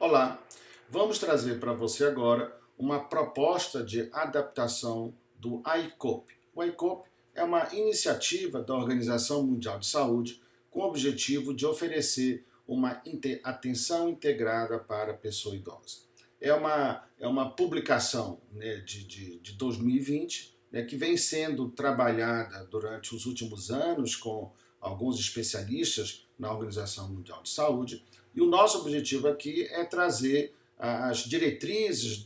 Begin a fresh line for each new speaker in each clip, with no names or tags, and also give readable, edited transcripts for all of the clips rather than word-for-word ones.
Olá, vamos trazer para você agora uma proposta de adaptação do ICOP. O ICOP é uma iniciativa da Organização Mundial de Saúde com o objetivo de oferecer uma atenção integrada para a pessoa idosa. É uma publicação, né, de 2020, né, que vem sendo trabalhada durante os últimos anos com alguns especialistas na Organização Mundial de Saúde. E o nosso objetivo aqui é trazer as diretrizes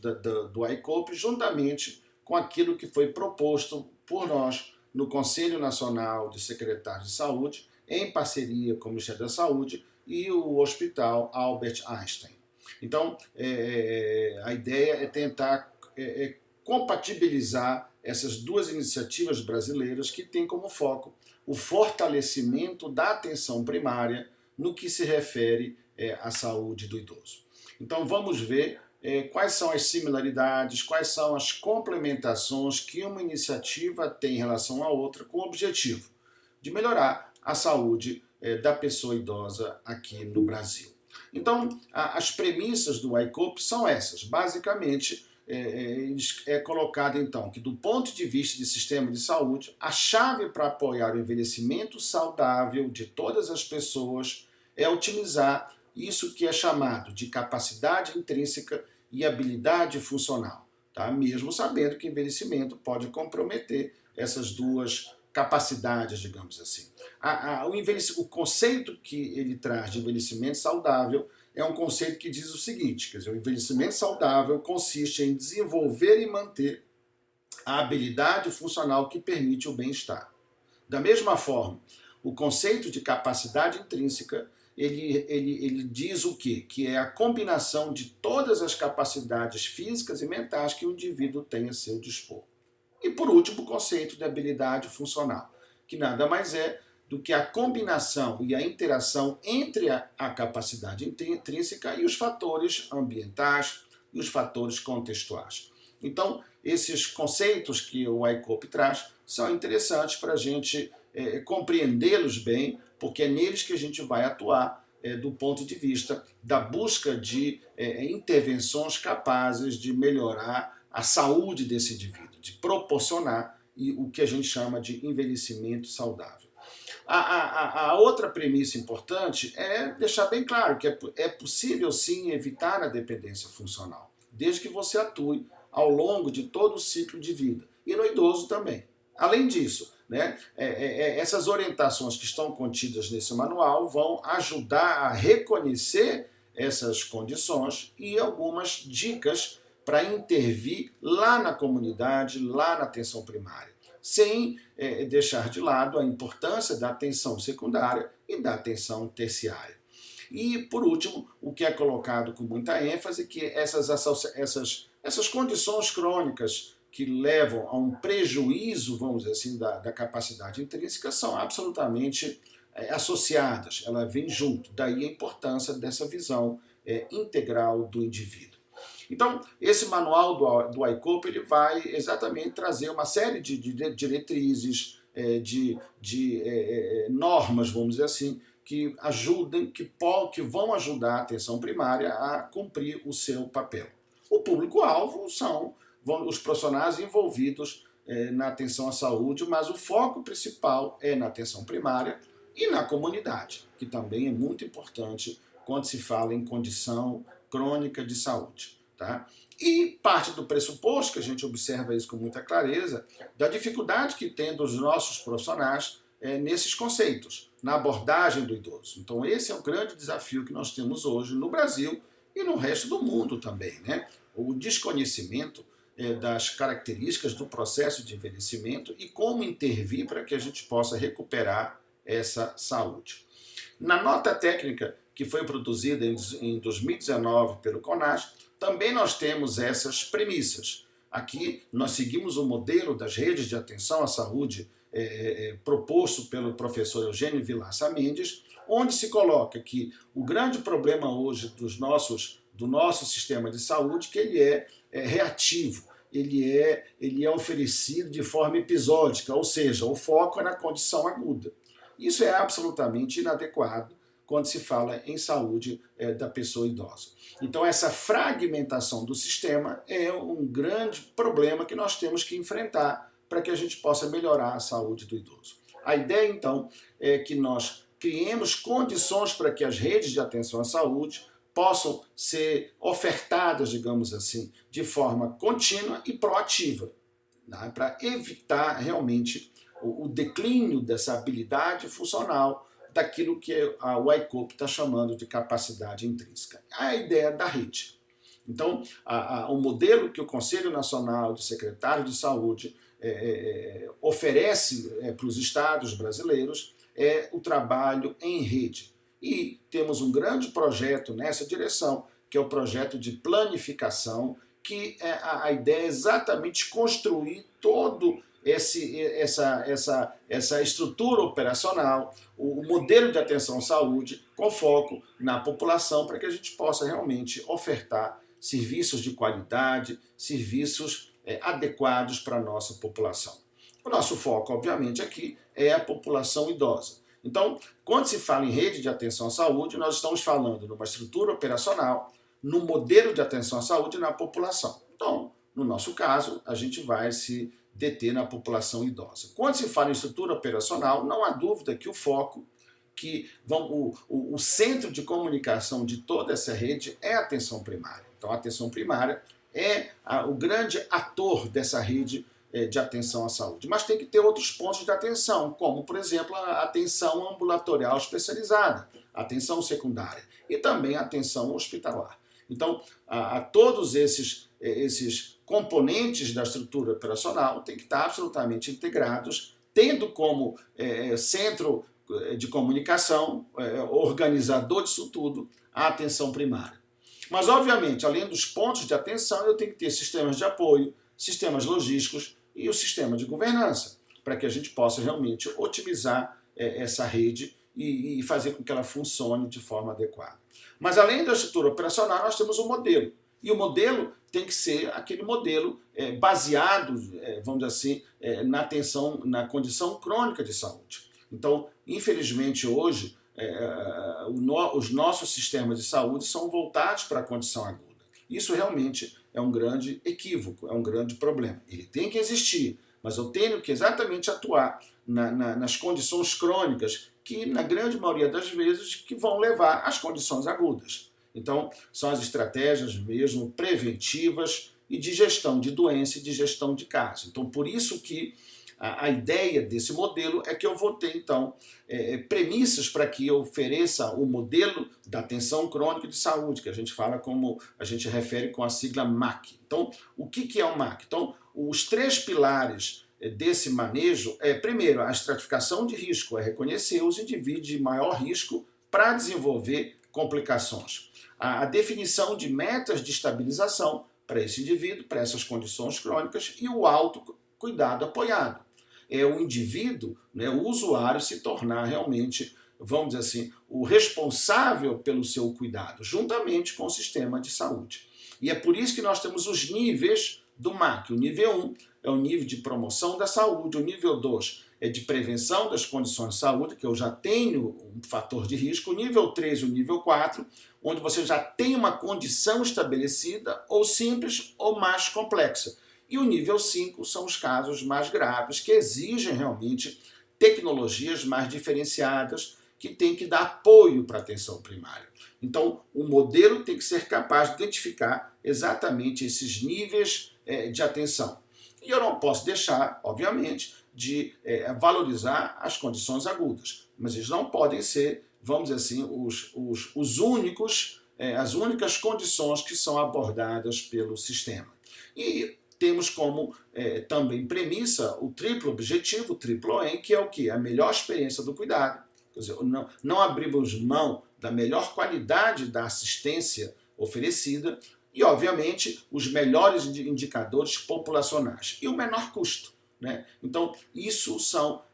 do ICOP juntamente com aquilo que foi proposto por nós no Conselho Nacional de Secretários de Saúde, em parceria com o Ministério da Saúde e o Hospital Albert Einstein. Então, a ideia é tentar compatibilizar essas duas iniciativas brasileiras que têm como foco o fortalecimento da atenção primária no que se refere à saúde do idoso. Então vamos ver quais são as similaridades, quais são as complementações que uma iniciativa tem em relação à outra, com o objetivo de melhorar a saúde da pessoa idosa aqui no Brasil. Então, as premissas do ICOP são essas. Basicamente, é colocado então que do ponto de vista de sistema de saúde, a chave para apoiar o envelhecimento saudável de todas as pessoas é otimizar isso que é chamado de capacidade intrínseca e habilidade funcional, tá? Mesmo sabendo que envelhecimento pode comprometer essas duas capacidades, digamos assim. O conceito que ele traz de envelhecimento saudável é um conceito que diz o seguinte, quer dizer, o envelhecimento saudável consiste em desenvolver e manter a habilidade funcional que permite o bem-estar. Da mesma forma, o conceito de capacidade intrínseca ele diz o quê? Que é a combinação de todas as capacidades físicas e mentais que o indivíduo tem a seu dispor. E por último, o conceito de habilidade funcional, que nada mais é do que a combinação e a interação entre a capacidade intrínseca e os fatores ambientais e os fatores contextuais. Então, esses conceitos que o ICOP traz são interessantes para a gente compreendê-los bem, porque é neles que a gente vai atuar do ponto de vista da busca de intervenções capazes de melhorar a saúde desse indivíduo, de proporcionar o que a gente chama de envelhecimento saudável. A outra premissa importante é deixar bem claro que é possível sim evitar a dependência funcional, desde que você atue ao longo de todo o ciclo de vida, e no idoso também. Além disso, né, essas orientações que estão contidas nesse manual vão ajudar a reconhecer essas condições e algumas dicas para intervir lá na comunidade, lá na atenção primária, sem deixar de lado a importância da atenção secundária e da atenção terciária. E, por último, o que é colocado com muita ênfase é que essas condições crônicas que levam a um prejuízo, vamos dizer assim, da capacidade intrínseca são absolutamente associadas, ela vem junto, daí a importância dessa visão integral do indivíduo. Então, esse manual do ICOP ele vai exatamente trazer uma série de diretrizes, de normas, vamos dizer assim, que ajudem, que vão ajudar a atenção primária a cumprir o seu papel. O público-alvo são os profissionais envolvidos na atenção à saúde, mas o foco principal é na atenção primária e na comunidade, que também é muito importante quando se fala em condição crônica de saúde. Tá? E parte do pressuposto, que a gente observa isso com muita clareza, da dificuldade que tem dos nossos profissionais nesses conceitos, na abordagem do idoso. Então esse é o grande desafio que nós temos hoje no Brasil e no resto do mundo também, né? O desconhecimento das características do processo de envelhecimento e como intervir para que a gente possa recuperar essa saúde. Na nota técnica que foi produzida em 2019 pelo CONAS, também nós temos essas premissas. Aqui nós seguimos o modelo das redes de atenção à saúde proposto pelo professor Eugênio Vilaça Mendes, onde se coloca que o grande problema hoje do nosso sistema de saúde é que ele é reativo, ele é oferecido de forma episódica, ou seja, o foco é na condição aguda. Isso é absolutamente inadequado quando se fala em saúde da pessoa idosa. Então, essa fragmentação do sistema é um grande problema que nós temos que enfrentar para que a gente possa melhorar a saúde do idoso. A ideia, então, é que nós criemos condições para que as redes de atenção à saúde possam ser ofertadas, digamos assim, de forma contínua e proativa, né, para evitar realmente o declínio dessa habilidade funcional daquilo que o Wyckoff está chamando de capacidade intrínseca. A ideia da rede. Então, o modelo que o Conselho Nacional de Secretários de Saúde oferece para os estados brasileiros é o trabalho em rede. E temos um grande projeto nessa direção, que é o projeto de planificação, que a ideia é exatamente construir todo essa estrutura operacional, o modelo de atenção à saúde, com foco na população, para que a gente possa realmente ofertar serviços de qualidade, serviços adequados para a nossa população. O nosso foco, obviamente, aqui é a população idosa. Então, quando se fala em rede de atenção à saúde, nós estamos falando numa estrutura operacional, no modelo de atenção à saúde na população. Então, no nosso caso, a gente vai se deter na população idosa. Quando se fala em estrutura operacional, não há dúvida que o foco, o centro de comunicação de toda essa rede é a atenção primária. Então, a atenção primária é o grande ator dessa rede de atenção à saúde. Mas tem que ter outros pontos de atenção, como, por exemplo, a atenção ambulatorial especializada, a atenção secundária e também a atenção hospitalar. Então, a todos esses componentes da estrutura operacional têm que estar absolutamente integrados, tendo como centro de comunicação, organizador disso tudo, a atenção primária. Mas, obviamente, além dos pontos de atenção, eu tenho que ter sistemas de apoio, sistemas logísticos e o sistema de governança, para que a gente possa realmente otimizar essa rede e fazer com que ela funcione de forma adequada. Mas, além da estrutura operacional, nós temos um modelo. E o modelo tem que ser aquele modelo baseado, vamos dizer assim, na atenção, na condição crônica de saúde. Então, infelizmente, hoje, os nossos sistemas de saúde são voltados para a condição aguda. Isso realmente é um grande equívoco, é um grande problema. Ele tem que existir, mas eu tenho que exatamente atuar nas condições crônicas que, na grande maioria das vezes, que vão levar às condições agudas. Então, são as estratégias mesmo preventivas e de gestão de doença e de gestão de caso. Então, por isso que a ideia desse modelo é que eu vou ter, então, premissas para que eu ofereça o modelo da atenção crônica de saúde, que a gente fala como, a gente refere com a sigla MAC. Então, o que é o MAC? Então, os 3 pilares desse manejo primeiro, a estratificação de risco, é reconhecer os indivíduos de maior risco para desenvolver complicações. A definição de metas de estabilização para esse indivíduo, para essas condições crônicas, e o autocuidado apoiado. É o indivíduo, o usuário, se tornar realmente, vamos dizer assim, o responsável pelo seu cuidado, juntamente com o sistema de saúde. E é por isso que nós temos os níveis do MAC. O nível 1 é o nível de promoção da saúde, o nível 2 é de prevenção das condições de saúde, que eu já tenho um fator de risco, o nível 3 e o nível 4, onde você já tem uma condição estabelecida, ou simples ou mais complexa. E o nível 5 são os casos mais graves, que exigem realmente tecnologias mais diferenciadas, que têm que dar apoio para a atenção primária. Então, o modelo tem que ser capaz de identificar exatamente esses níveis de atenção. E eu não posso deixar, obviamente, de valorizar as condições agudas, mas eles não podem ser, vamos dizer assim, os únicos, as únicas condições que são abordadas pelo sistema. E temos como também premissa o triplo objetivo, o triplo OEM, que é o quê? A melhor experiência do cuidado. Quer dizer, não abrimos mão da melhor qualidade da assistência oferecida e, obviamente, os melhores indicadores populacionais e o menor custo. Então,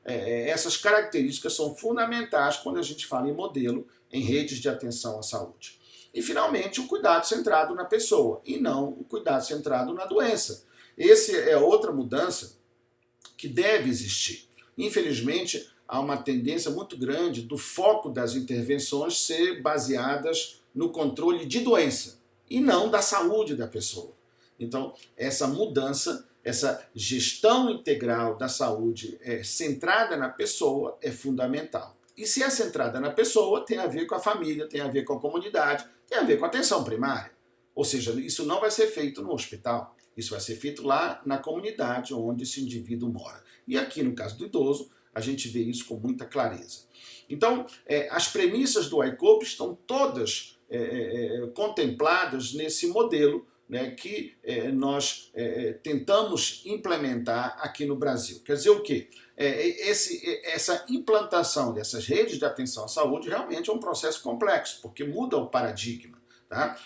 essas características são fundamentais quando a gente fala em modelo em redes de atenção à saúde. E, finalmente, o cuidado centrado na pessoa e não o cuidado centrado na doença. Essa é outra mudança que deve existir. Infelizmente, há uma tendência muito grande do foco das intervenções ser baseadas no controle de doença e não da saúde da pessoa. Então, essa mudança, essa gestão integral da saúde centrada na pessoa é fundamental. E se é centrada na pessoa, tem a ver com a família, tem a ver com a comunidade, tem a ver com a atenção primária. Ou seja, isso não vai ser feito no hospital, isso vai ser feito lá na comunidade onde esse indivíduo mora. E aqui, no caso do idoso, a gente vê isso com muita clareza. Então, as premissas do ICOP estão todas contempladas nesse modelo, né, que nós tentamos implementar aqui no Brasil. Quer dizer o quê? Essa implantação dessas redes de atenção à saúde realmente é um processo complexo, porque muda o paradigma. Tá?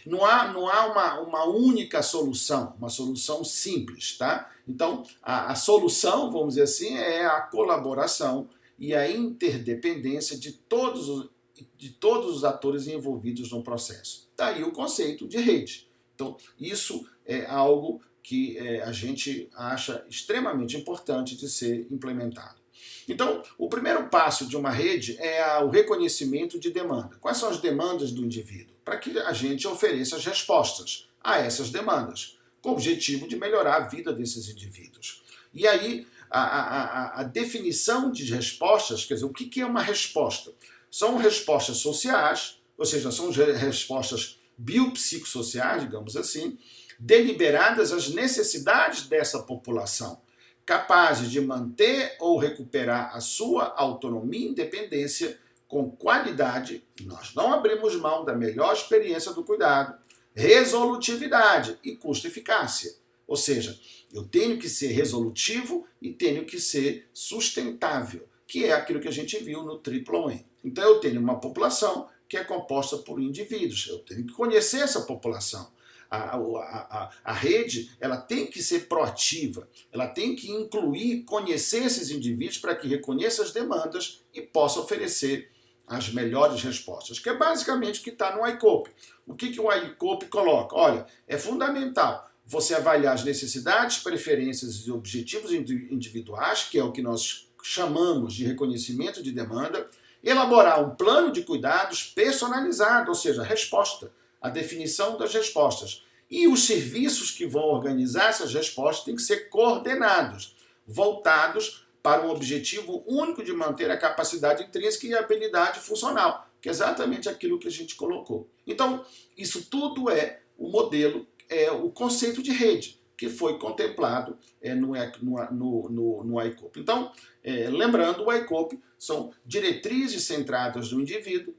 Não há uma única solução, uma solução simples. Tá? Então, a solução, vamos dizer assim, é a colaboração e a interdependência de todos os atores envolvidos no processo. Daí o conceito de rede. Então, isso é algo que a gente acha extremamente importante de ser implementado. Então, o primeiro passo de uma rede é o reconhecimento de demanda. Quais são as demandas do indivíduo? Para que a gente ofereça as respostas a essas demandas, com o objetivo de melhorar a vida desses indivíduos. E aí, a definição de respostas, quer dizer, o que é uma resposta? São respostas sociais, ou seja, são respostas biopsicossociais, digamos assim, deliberadas às necessidades dessa população, capazes de manter ou recuperar a sua autonomia e independência com qualidade, nós não abrimos mão da melhor experiência do cuidado, resolutividade e custo-eficácia. Ou seja, eu tenho que ser resolutivo e tenho que ser sustentável, que é aquilo que a gente viu no Triple M. Então eu tenho uma população que é composta por indivíduos, eu tenho que conhecer essa população. A rede ela tem que ser proativa, ela tem que incluir, conhecer esses indivíduos para que reconheça as demandas e possa oferecer as melhores respostas, que é basicamente o que está no ICOP. O que o ICOP coloca? Olha, é fundamental você avaliar as necessidades, preferências e objetivos individuais, que é o que nós chamamos de reconhecimento de demanda, elaborar um plano de cuidados personalizado, ou seja, resposta, a definição das respostas. E os serviços que vão organizar essas respostas têm que ser coordenados, voltados para um objetivo único de manter a capacidade intrínseca e a habilidade funcional, que é exatamente aquilo que a gente colocou. Então, isso tudo é o modelo, é o conceito de rede, que foi contemplado no ICOP. Então, lembrando, o ICOP são diretrizes centradas no indivíduo,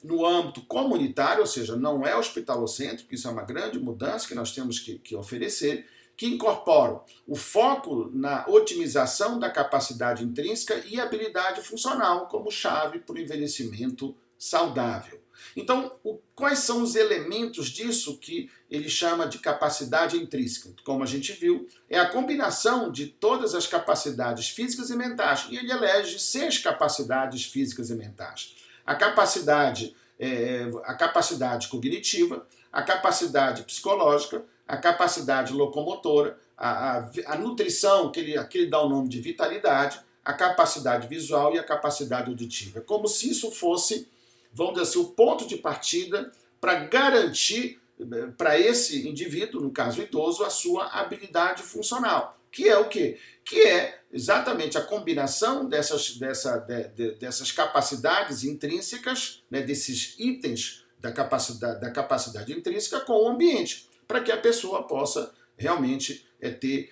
no âmbito comunitário, ou seja, não é hospitalocêntrico, isso é uma grande mudança que nós temos que oferecer, que incorporam o foco na otimização da capacidade intrínseca e habilidade funcional como chave para o envelhecimento saudável. Então, quais são os elementos disso que ele chama de capacidade intrínseca? Como a gente viu, é a combinação de todas as capacidades físicas e mentais, e ele elege 6 capacidades físicas e mentais. A capacidade cognitiva, a capacidade psicológica, a capacidade locomotora, a nutrição, que ele dá o nome de vitalidade, a capacidade visual e a capacidade auditiva. É como se isso fosse, vamos dizer assim, o ponto de partida para garantir para esse indivíduo, no caso idoso, a sua habilidade funcional. Que é o quê? Que é exatamente a combinação dessas capacidades intrínsecas, né, desses itens da capacidade intrínseca com o ambiente, para que a pessoa possa realmente ter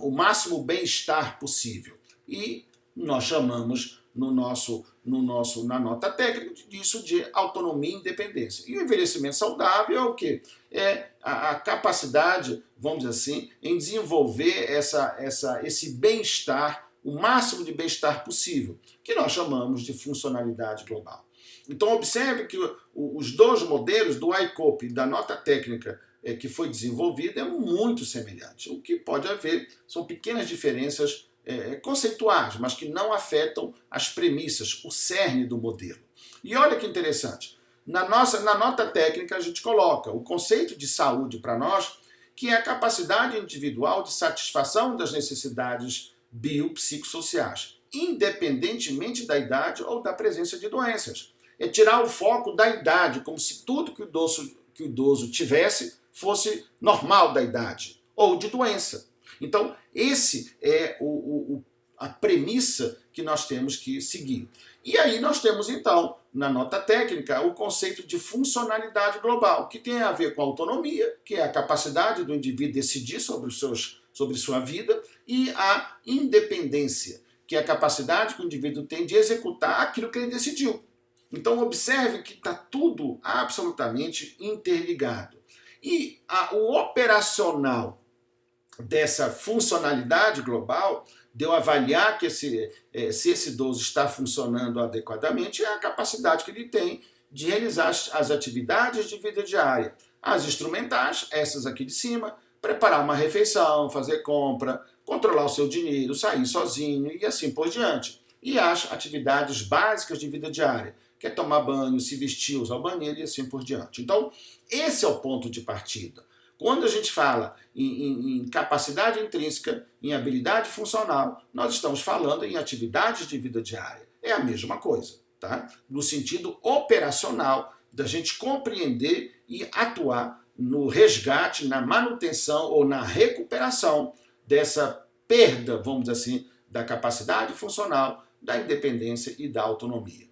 o máximo bem-estar possível. E nós chamamos na nota técnica disso de autonomia e independência. E o envelhecimento saudável é o quê? É a capacidade, vamos dizer assim, em desenvolver esse bem-estar, o máximo de bem-estar possível, que nós chamamos de funcionalidade global. Então observe que os 2 modelos do ICOP e da nota técnica que foi desenvolvida é muito semelhante. O que pode haver são pequenas diferenças conceituais, mas que não afetam as premissas, o cerne do modelo. E olha que interessante, na nota técnica a gente coloca o conceito de saúde para nós, que é a capacidade individual de satisfação das necessidades biopsicossociais. independentemente da idade ou da presença de doenças. É tirar o foco da idade, como se tudo que o idoso tivesse fosse normal da idade ou de doença. Então, esse é a premissa que nós temos que seguir. E aí nós temos, então, na nota técnica, o conceito de funcionalidade global, que tem a ver com a autonomia, que é a capacidade do indivíduo decidir sobre sua vida, e a independência, que é a capacidade que o indivíduo tem de executar aquilo que ele decidiu. Então, observe que está tudo absolutamente interligado. E o operacional dessa funcionalidade global, de eu avaliar que se esse idoso está funcionando adequadamente, é a capacidade que ele tem de realizar as atividades de vida diária. As instrumentais, essas aqui de cima, preparar uma refeição, fazer compra, controlar o seu dinheiro, sair sozinho e assim por diante. E as atividades básicas de vida diária, que é tomar banho, se vestir, usar o banheiro e assim por diante. Então, esse é o ponto de partida. Quando a gente fala em capacidade intrínseca, em habilidade funcional, nós estamos falando em atividades de vida diária. É a mesma coisa, tá? No sentido operacional, da gente compreender e atuar no resgate, na manutenção ou na recuperação dessa perda, vamos dizer assim, da capacidade funcional, da independência e da autonomia.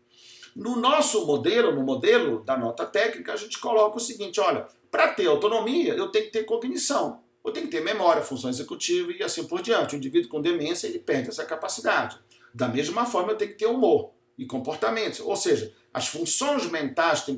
No nosso modelo, no modelo da nota técnica, a gente coloca o seguinte, olha, para ter autonomia, eu tenho que ter cognição, eu tenho que ter memória, função executiva e assim por diante. O indivíduo com demência, ele perde essa capacidade. Da mesma forma, eu tenho que ter humor e comportamentos, ou seja, as funções mentais têm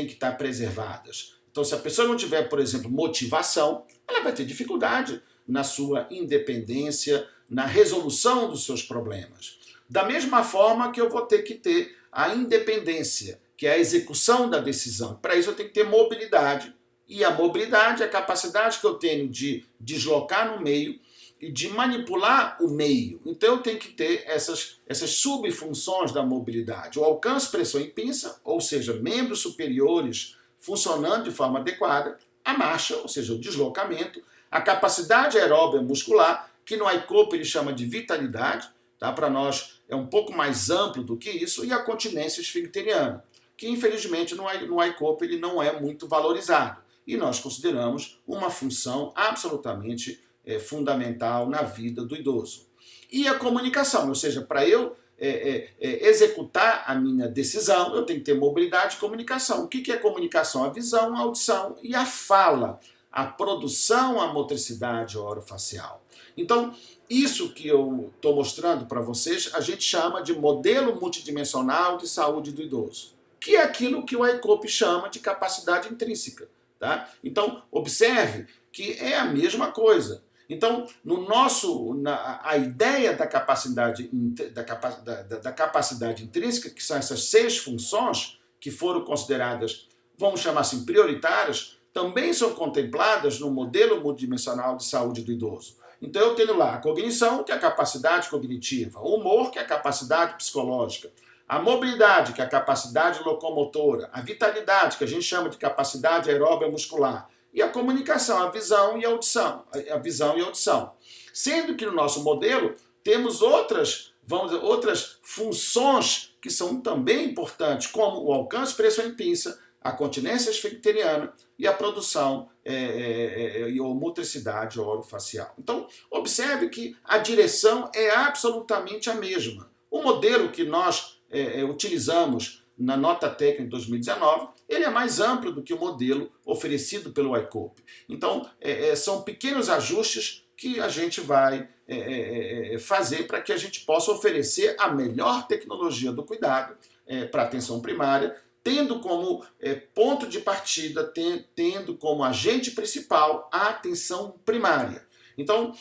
que estar preservadas. Então, se a pessoa não tiver, por exemplo, motivação, ela vai ter dificuldade na sua independência, na resolução dos seus problemas. Da mesma forma que eu vou ter que ter a independência, que é a execução da decisão. Para isso eu tenho que ter mobilidade. E a mobilidade é a capacidade que eu tenho de deslocar no meio e de manipular o meio. Então eu tenho que ter essas subfunções da mobilidade. O alcance, pressão e pinça, ou seja, membros superiores funcionando de forma adequada, a marcha, ou seja, o deslocamento, a capacidade aeróbica muscular, que no ICOP ele chama de vitalidade, tá? Para nós é um pouco mais amplo do que isso, e a continência esfincteriana, que infelizmente no ICOP ele não é muito valorizado. E nós consideramos uma função absolutamente fundamental na vida do idoso. E a comunicação, ou seja, para eu executar a minha decisão, eu tenho que ter mobilidade e comunicação. O que é comunicação? A visão, a audição e a fala, a produção, a motricidade orofacial. Então, isso que eu estou mostrando para vocês, a gente chama de modelo multidimensional de saúde do idoso, que é aquilo que o ICOP chama de capacidade intrínseca. Tá? Então, observe que é a mesma coisa. Então, a ideia da capacidade intrínseca, que são essas 6 funções que foram consideradas, vamos chamar assim, prioritárias, também são contempladas no modelo multidimensional de saúde do idoso. Então, eu tenho lá a cognição, que é a capacidade cognitiva, o humor, que é a capacidade psicológica, a mobilidade, que é a capacidade locomotora, a vitalidade, que a gente chama de capacidade aeróbica muscular, e a comunicação, a visão e a audição. Sendo que no nosso modelo temos outras funções que são também importantes, como o alcance, pressão e pinça, a continência esfincteriana e a produção e a motricidade orofacial. Então, observe que a direção é absolutamente a mesma. O modelo que nós utilizamos na nota técnica de 2019, ele é mais amplo do que o modelo oferecido pelo ICOP. Então, são pequenos ajustes que a gente vai fazer para que a gente possa oferecer a melhor tecnologia do cuidado para a atenção primária, tendo como ponto de partida, tendo como agente principal a atenção primária. Então,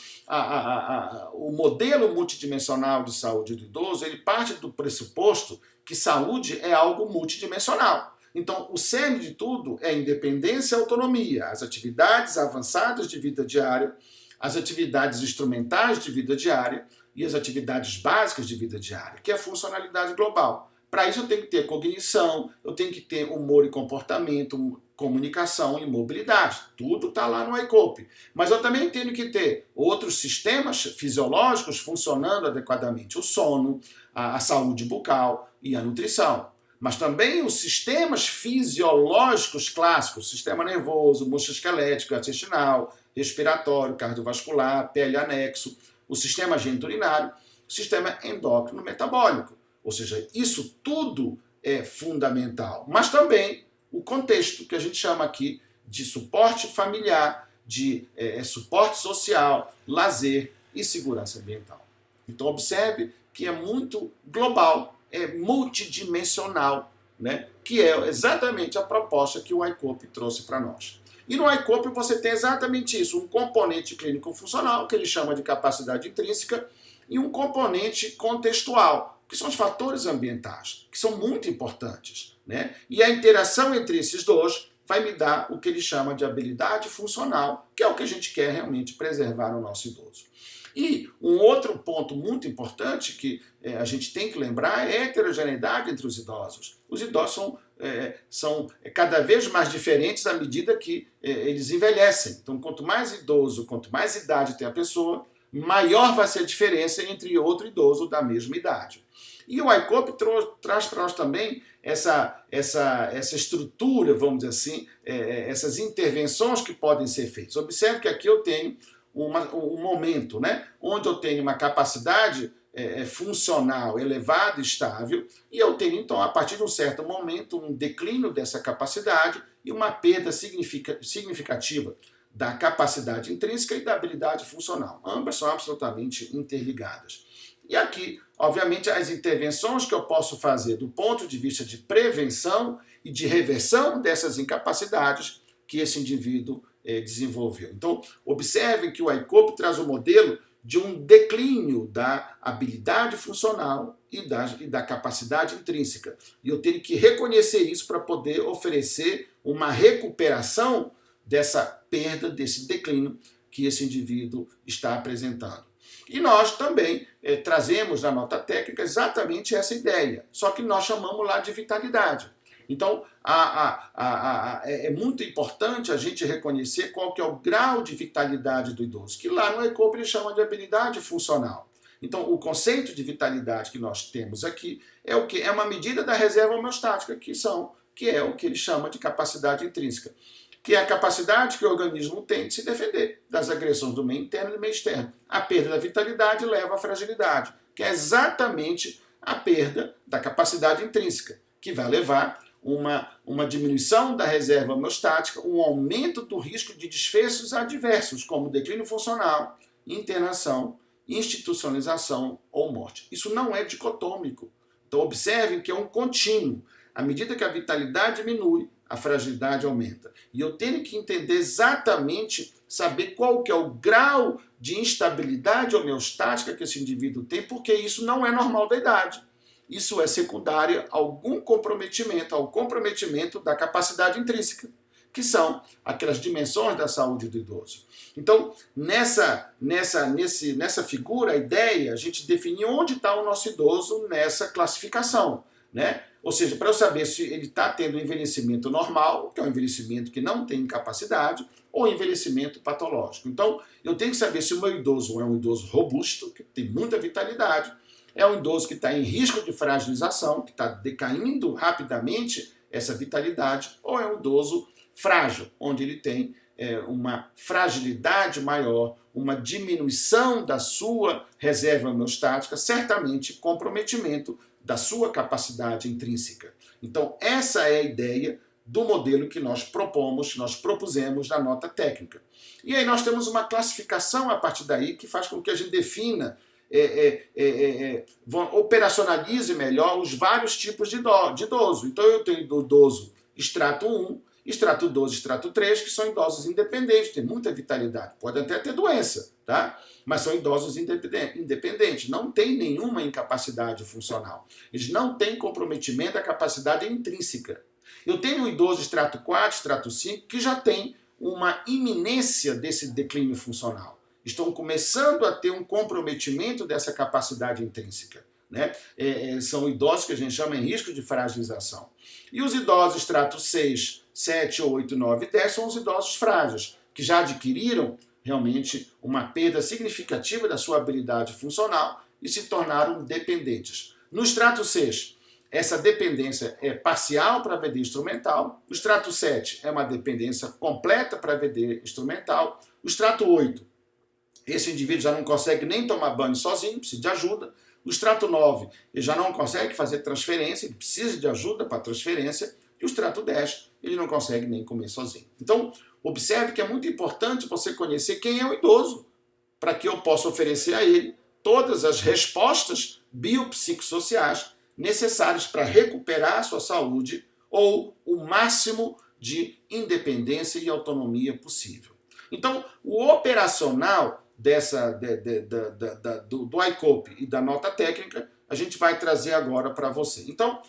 o modelo multidimensional de saúde do idoso, ele parte do pressuposto que saúde é algo multidimensional. Então, o cerne de tudo é independência e autonomia, as atividades avançadas de vida diária, as atividades instrumentais de vida diária e as atividades básicas de vida diária, que é a funcionalidade global. Para isso eu tenho que ter cognição, eu tenho que ter humor e comportamento, comunicação e mobilidade. Tudo está lá no iCope. Mas eu também tenho que ter outros sistemas fisiológicos funcionando adequadamente. O sono, a saúde bucal e a nutrição. Mas também os sistemas fisiológicos clássicos, sistema nervoso, musculoesquelético, intestinal, respiratório, cardiovascular, pele anexo, o sistema geniturinário, o sistema endócrino metabólico. Ou seja, isso tudo é fundamental. Mas também o contexto, que a gente chama aqui de suporte familiar, de suporte social, lazer e segurança ambiental. Então observe que é muito global, é multidimensional, né? Que é exatamente a proposta que o iCope trouxe para nós. E no iCope você tem exatamente isso, um componente clínico-funcional, que ele chama de capacidade intrínseca, e um componente contextual, que são os fatores ambientais, que são muito importantes, né? E a interação entre esses dois vai me dar o que ele chama de habilidade funcional, que é o que a gente quer realmente preservar no nosso idoso. E um outro ponto muito importante que a gente tem que lembrar é a heterogeneidade entre os idosos. Os idosos são cada vez mais diferentes à medida que eles envelhecem. Então, quanto mais idoso, quanto mais idade tem a pessoa, maior vai ser a diferença entre outro idoso da mesma idade. E o iCope traz para nós também essa estrutura, vamos dizer assim, essas intervenções que podem ser feitas. Observe que aqui eu tenho um momento, né, onde eu tenho uma capacidade funcional elevada e estável, e eu tenho, então, a partir de um certo momento, um declínio dessa capacidade e uma perda significativa da capacidade intrínseca e da habilidade funcional. Ambas são absolutamente interligadas. E aqui, obviamente, as intervenções que eu posso fazer do ponto de vista de prevenção e de reversão dessas incapacidades que esse indivíduo desenvolveu. Então, observem que o iCope traz o modelo de um declínio da habilidade funcional e da capacidade intrínseca. E eu tenho que reconhecer isso para poder oferecer uma recuperação dessa perda, desse declínio que esse indivíduo está apresentando. E nós também trazemos na nota técnica exatamente essa ideia, só que nós chamamos lá de vitalidade. Então, é muito importante a gente reconhecer qual que é o grau de vitalidade do idoso, que lá no iCope ele chama de habilidade funcional. Então, o conceito de vitalidade que nós temos aqui é o que? É uma medida da reserva homeostática, que é o que ele chama de capacidade intrínseca, que é a capacidade que o organismo tem de se defender das agressões do meio interno e do meio externo. A perda da vitalidade leva à fragilidade, que é exatamente a perda da capacidade intrínseca, que vai levar uma diminuição da reserva homeostática, um aumento do risco de desfechos adversos, como declínio funcional, internação, institucionalização ou morte. Isso não é dicotômico. Então observem que é um contínuo. À medida que a vitalidade diminui, a fragilidade aumenta. E eu tenho que entender exatamente, saber qual que é o grau de instabilidade homeostática que esse indivíduo tem, porque isso não é normal da idade. Isso é secundário a algum comprometimento, ao comprometimento da capacidade intrínseca, que são aquelas dimensões da saúde do idoso. Então, nessa figura, a ideia é a gente definir onde está o nosso idoso nessa classificação, né? Ou seja, para eu saber se ele está tendo um envelhecimento normal, que é um envelhecimento que não tem incapacidade, ou envelhecimento patológico. Então, eu tenho que saber se o meu idoso é um idoso robusto, que tem muita vitalidade, é um idoso que está em risco de fragilização, que está decaindo rapidamente essa vitalidade, ou é um idoso frágil, onde ele tem uma fragilidade maior, uma diminuição da sua reserva homeostática, certamente comprometimento da sua capacidade intrínseca. Então, essa é a ideia do modelo que nós propusemos na nota técnica. E aí nós temos uma classificação a partir daí que faz com que a gente defina, operacionalize melhor os vários tipos de idoso. Então eu tenho idoso extrato 1, extrato 2, extrato 3, que são idosos independentes, têm muita vitalidade, podem até ter doença, tá? Mas são idosos independentes, não têm nenhuma incapacidade funcional. Eles não têm comprometimento da capacidade intrínseca. Eu tenho o idoso extrato 4, extrato 5, que já tem uma iminência desse declínio funcional. Estão começando a ter um comprometimento dessa capacidade intrínseca, né? São idosos que a gente chama em risco de fragilização. E os idosos extrato 6 7, 8, 9 e 10 são os idosos frágeis, que já adquiriram realmente uma perda significativa da sua habilidade funcional e se tornaram dependentes. No extrato 6, essa dependência é parcial para VD instrumental. O extrato 7 é uma dependência completa para VD instrumental. O extrato 8, esse indivíduo já não consegue nem tomar banho sozinho, precisa de ajuda. O extrato 9, ele já não consegue fazer transferência, ele precisa de ajuda para transferência. E o extrato 10, ele não consegue nem comer sozinho. Então, observe que é muito importante você conhecer quem é o idoso, para que eu possa oferecer a ele todas as respostas biopsicossociais necessárias para recuperar a sua saúde ou o máximo de independência e autonomia possível. Então, o operacional do ICOPE e da nota técnica, a gente vai trazer agora para você. Então,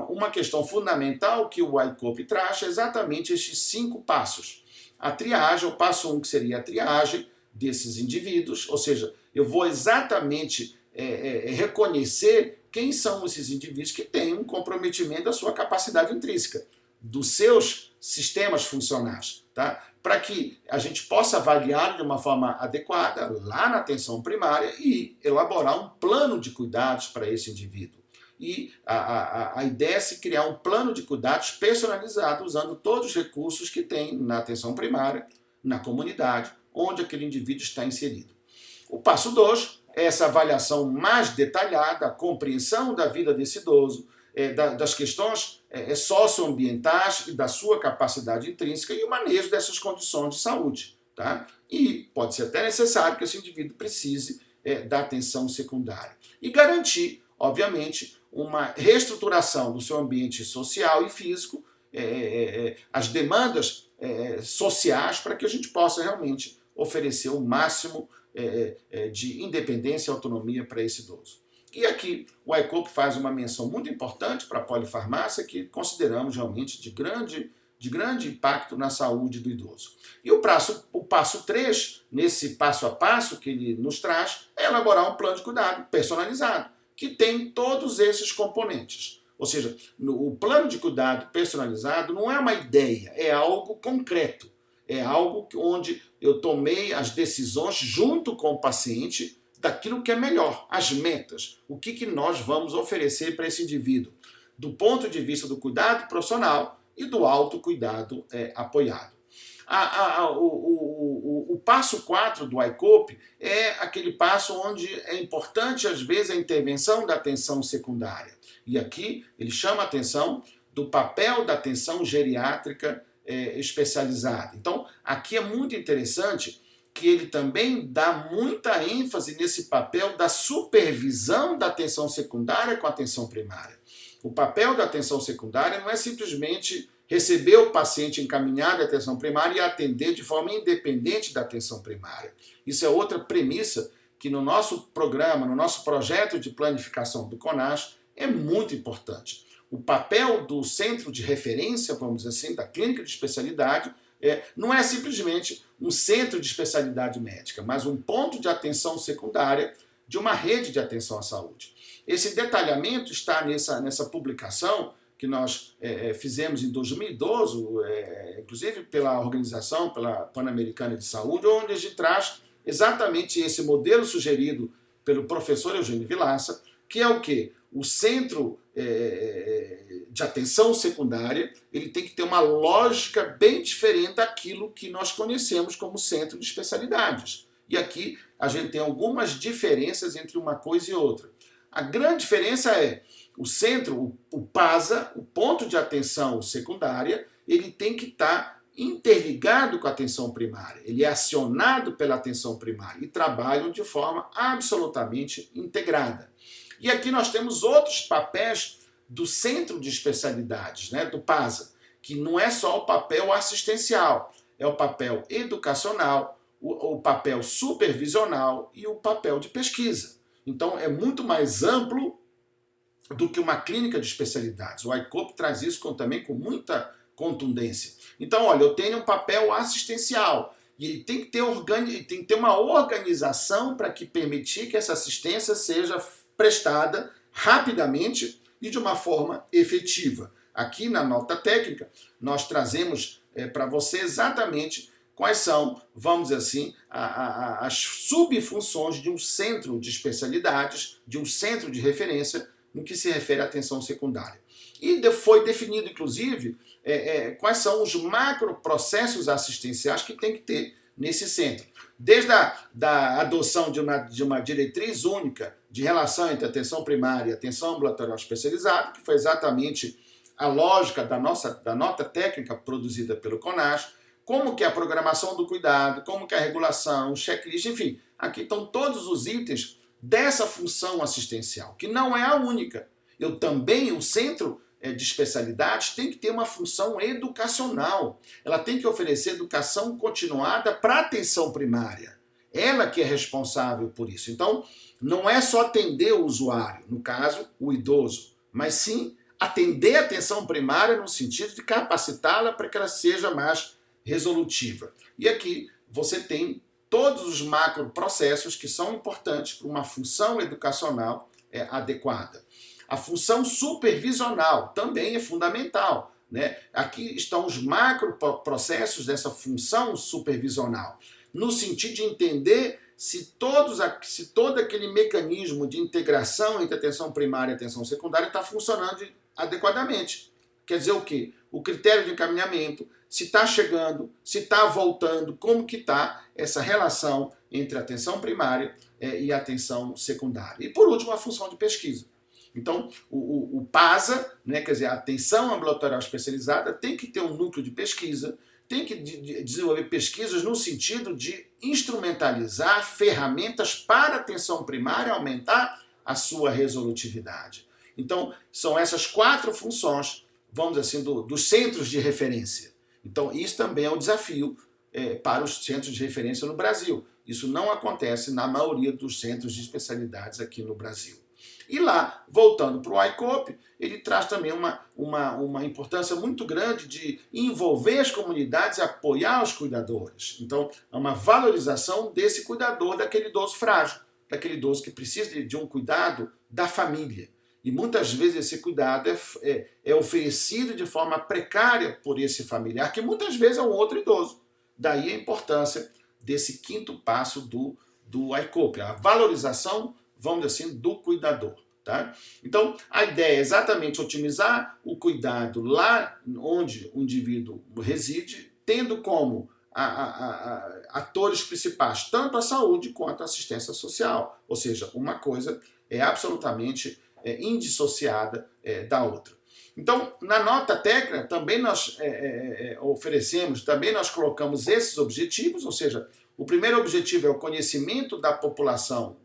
uma questão fundamental que o ICOPE traz é exatamente estes 5 passos. A triagem, o passo 1, que seria a triagem desses indivíduos, ou seja, eu vou exatamente reconhecer quem são esses indivíduos que têm um comprometimento da sua capacidade intrínseca, dos seus sistemas funcionais, tá? Para que a gente possa avaliar de uma forma adequada lá na atenção primária e elaborar um plano de cuidados para esse indivíduo. E a ideia é se criar um plano de cuidados personalizado usando todos os recursos que tem na atenção primária, na comunidade, onde aquele indivíduo está inserido. O passo 2 é essa avaliação mais detalhada, a compreensão da vida desse idoso, das questões socioambientais e da sua capacidade intrínseca e o manejo dessas condições de saúde. Tá? E pode ser até necessário que esse indivíduo precise da atenção secundária. E garantir, obviamente, uma reestruturação do seu ambiente social e físico, as demandas sociais, para que a gente possa realmente oferecer o máximo de independência e autonomia para esse idoso. E aqui o ICOPE faz uma menção muito importante para a polifarmácia, que consideramos realmente de grande impacto na saúde do idoso. E o passo 3, nesse passo a passo que ele nos traz, é elaborar um plano de cuidado personalizado, que tem todos esses componentes. Ou seja, o plano de cuidado personalizado não é uma ideia, é algo concreto. É algo onde eu tomei as decisões junto com o paciente daquilo que é melhor, as metas, o que nós vamos oferecer para esse indivíduo, do ponto de vista do cuidado profissional e do autocuidado apoiado. O passo 4 do ICOPE é aquele passo onde é importante, às vezes, a intervenção da atenção secundária. E aqui ele chama a atenção do papel da atenção geriátrica especializada. Então, aqui é muito interessante que ele também dá muita ênfase nesse papel da supervisão da atenção secundária com a atenção primária. O papel da atenção secundária não é simplesmente receber o paciente encaminhado à atenção primária e atender de forma independente da atenção primária. Isso é outra premissa que no nosso programa, no nosso projeto de planificação do CONAS, é muito importante. O papel do centro de referência, vamos dizer assim, da clínica de especialidade, não é simplesmente um centro de especialidade médica, mas um ponto de atenção secundária de uma rede de atenção à saúde. Esse detalhamento está nessa publicação que nós fizemos em 2012, inclusive pela organização, pela Pan-Americana de Saúde, onde a gente traz exatamente esse modelo sugerido pelo professor Eugênio Vilaça, que é o quê? O centro de atenção secundária, ele tem que ter uma lógica bem diferente daquilo que nós conhecemos como centro de especialidades. E aqui a gente tem algumas diferenças entre uma coisa e outra. A grande diferença é o centro, o PASA, o ponto de atenção secundária, ele tem que estar interligado com a atenção primária. Ele é acionado pela atenção primária e trabalham de forma absolutamente integrada. E aqui nós temos outros papéis do centro de especialidades, né, do PASA, que não é só o papel assistencial, é o papel educacional, o papel supervisional e o papel de pesquisa. Então é muito mais amplo do que uma clínica de especialidades. O ICOPE traz isso também com muita contundência. Então, olha, eu tenho um papel assistencial e ele tem que ter uma organização para que permitir que essa assistência seja prestada rapidamente e de uma forma efetiva. aqui na nota técnica, nós trazemos para você exatamente quais são, vamos dizer assim, as subfunções de um centro de especialidades, de um centro de referência no que se refere à atenção secundária. E foi definido, inclusive, quais são os macroprocessos assistenciais que tem que ter nesse centro. Desde a adoção de uma diretriz única de relação entre atenção primária e atenção ambulatorial especializada, que foi exatamente a lógica da nota técnica produzida pelo CONAS, como que é a programação do cuidado, como que é a regulação, o checklist, enfim, aqui estão todos os itens dessa função assistencial, que não é a única. O centro de especialidades tem que ter uma função educacional. Ela tem que oferecer educação continuada para a atenção primária. Ela que é responsável por isso. Então, não é só atender o usuário, no caso, o idoso, mas sim atender a atenção primária no sentido de capacitá-la para que ela seja mais resolutiva. E aqui você tem todos os macroprocessos que são importantes para uma função educacional adequada. A função supervisional também é fundamental, né? Aqui estão os macroprocessos dessa função supervisional, no sentido de entender se todo aquele mecanismo de integração entre atenção primária e atenção secundária está funcionando adequadamente. Quer dizer o quê? O critério de encaminhamento, se está chegando, se está voltando, como que está essa relação entre a atenção primária e a atenção secundária. E por último, a função de pesquisa. Então, o PASA, né, quer dizer, a atenção ambulatorial especializada, tem que ter um núcleo de pesquisa, tem que desenvolver pesquisas no sentido de instrumentalizar ferramentas para a atenção primária, aumentar a sua resolutividade. Então, são essas 4 funções, vamos dizer assim, dos centros de referência. Então, isso também é um desafio para os centros de referência no Brasil. Isso não acontece na maioria dos centros de especialidades aqui no Brasil. E lá, voltando para o ICOP, ele traz também uma importância muito grande de envolver as comunidades e apoiar os cuidadores. Então, é uma valorização desse cuidador, daquele idoso frágil, daquele idoso que precisa de um cuidado da família. E muitas vezes esse cuidado é oferecido de forma precária por esse familiar, que muitas vezes é um outro idoso. Daí a importância desse 5º passo do ICOP, a valorização, vamos dizer assim, do cuidador. Tá? Então, a ideia é exatamente otimizar o cuidado lá onde o indivíduo reside, tendo como atores principais tanto a saúde quanto a assistência social. Ou seja, uma coisa é absolutamente indissociada da outra. Então, na nota técnica, também nós também nós colocamos esses objetivos, ou seja, o primeiro objetivo é o conhecimento da população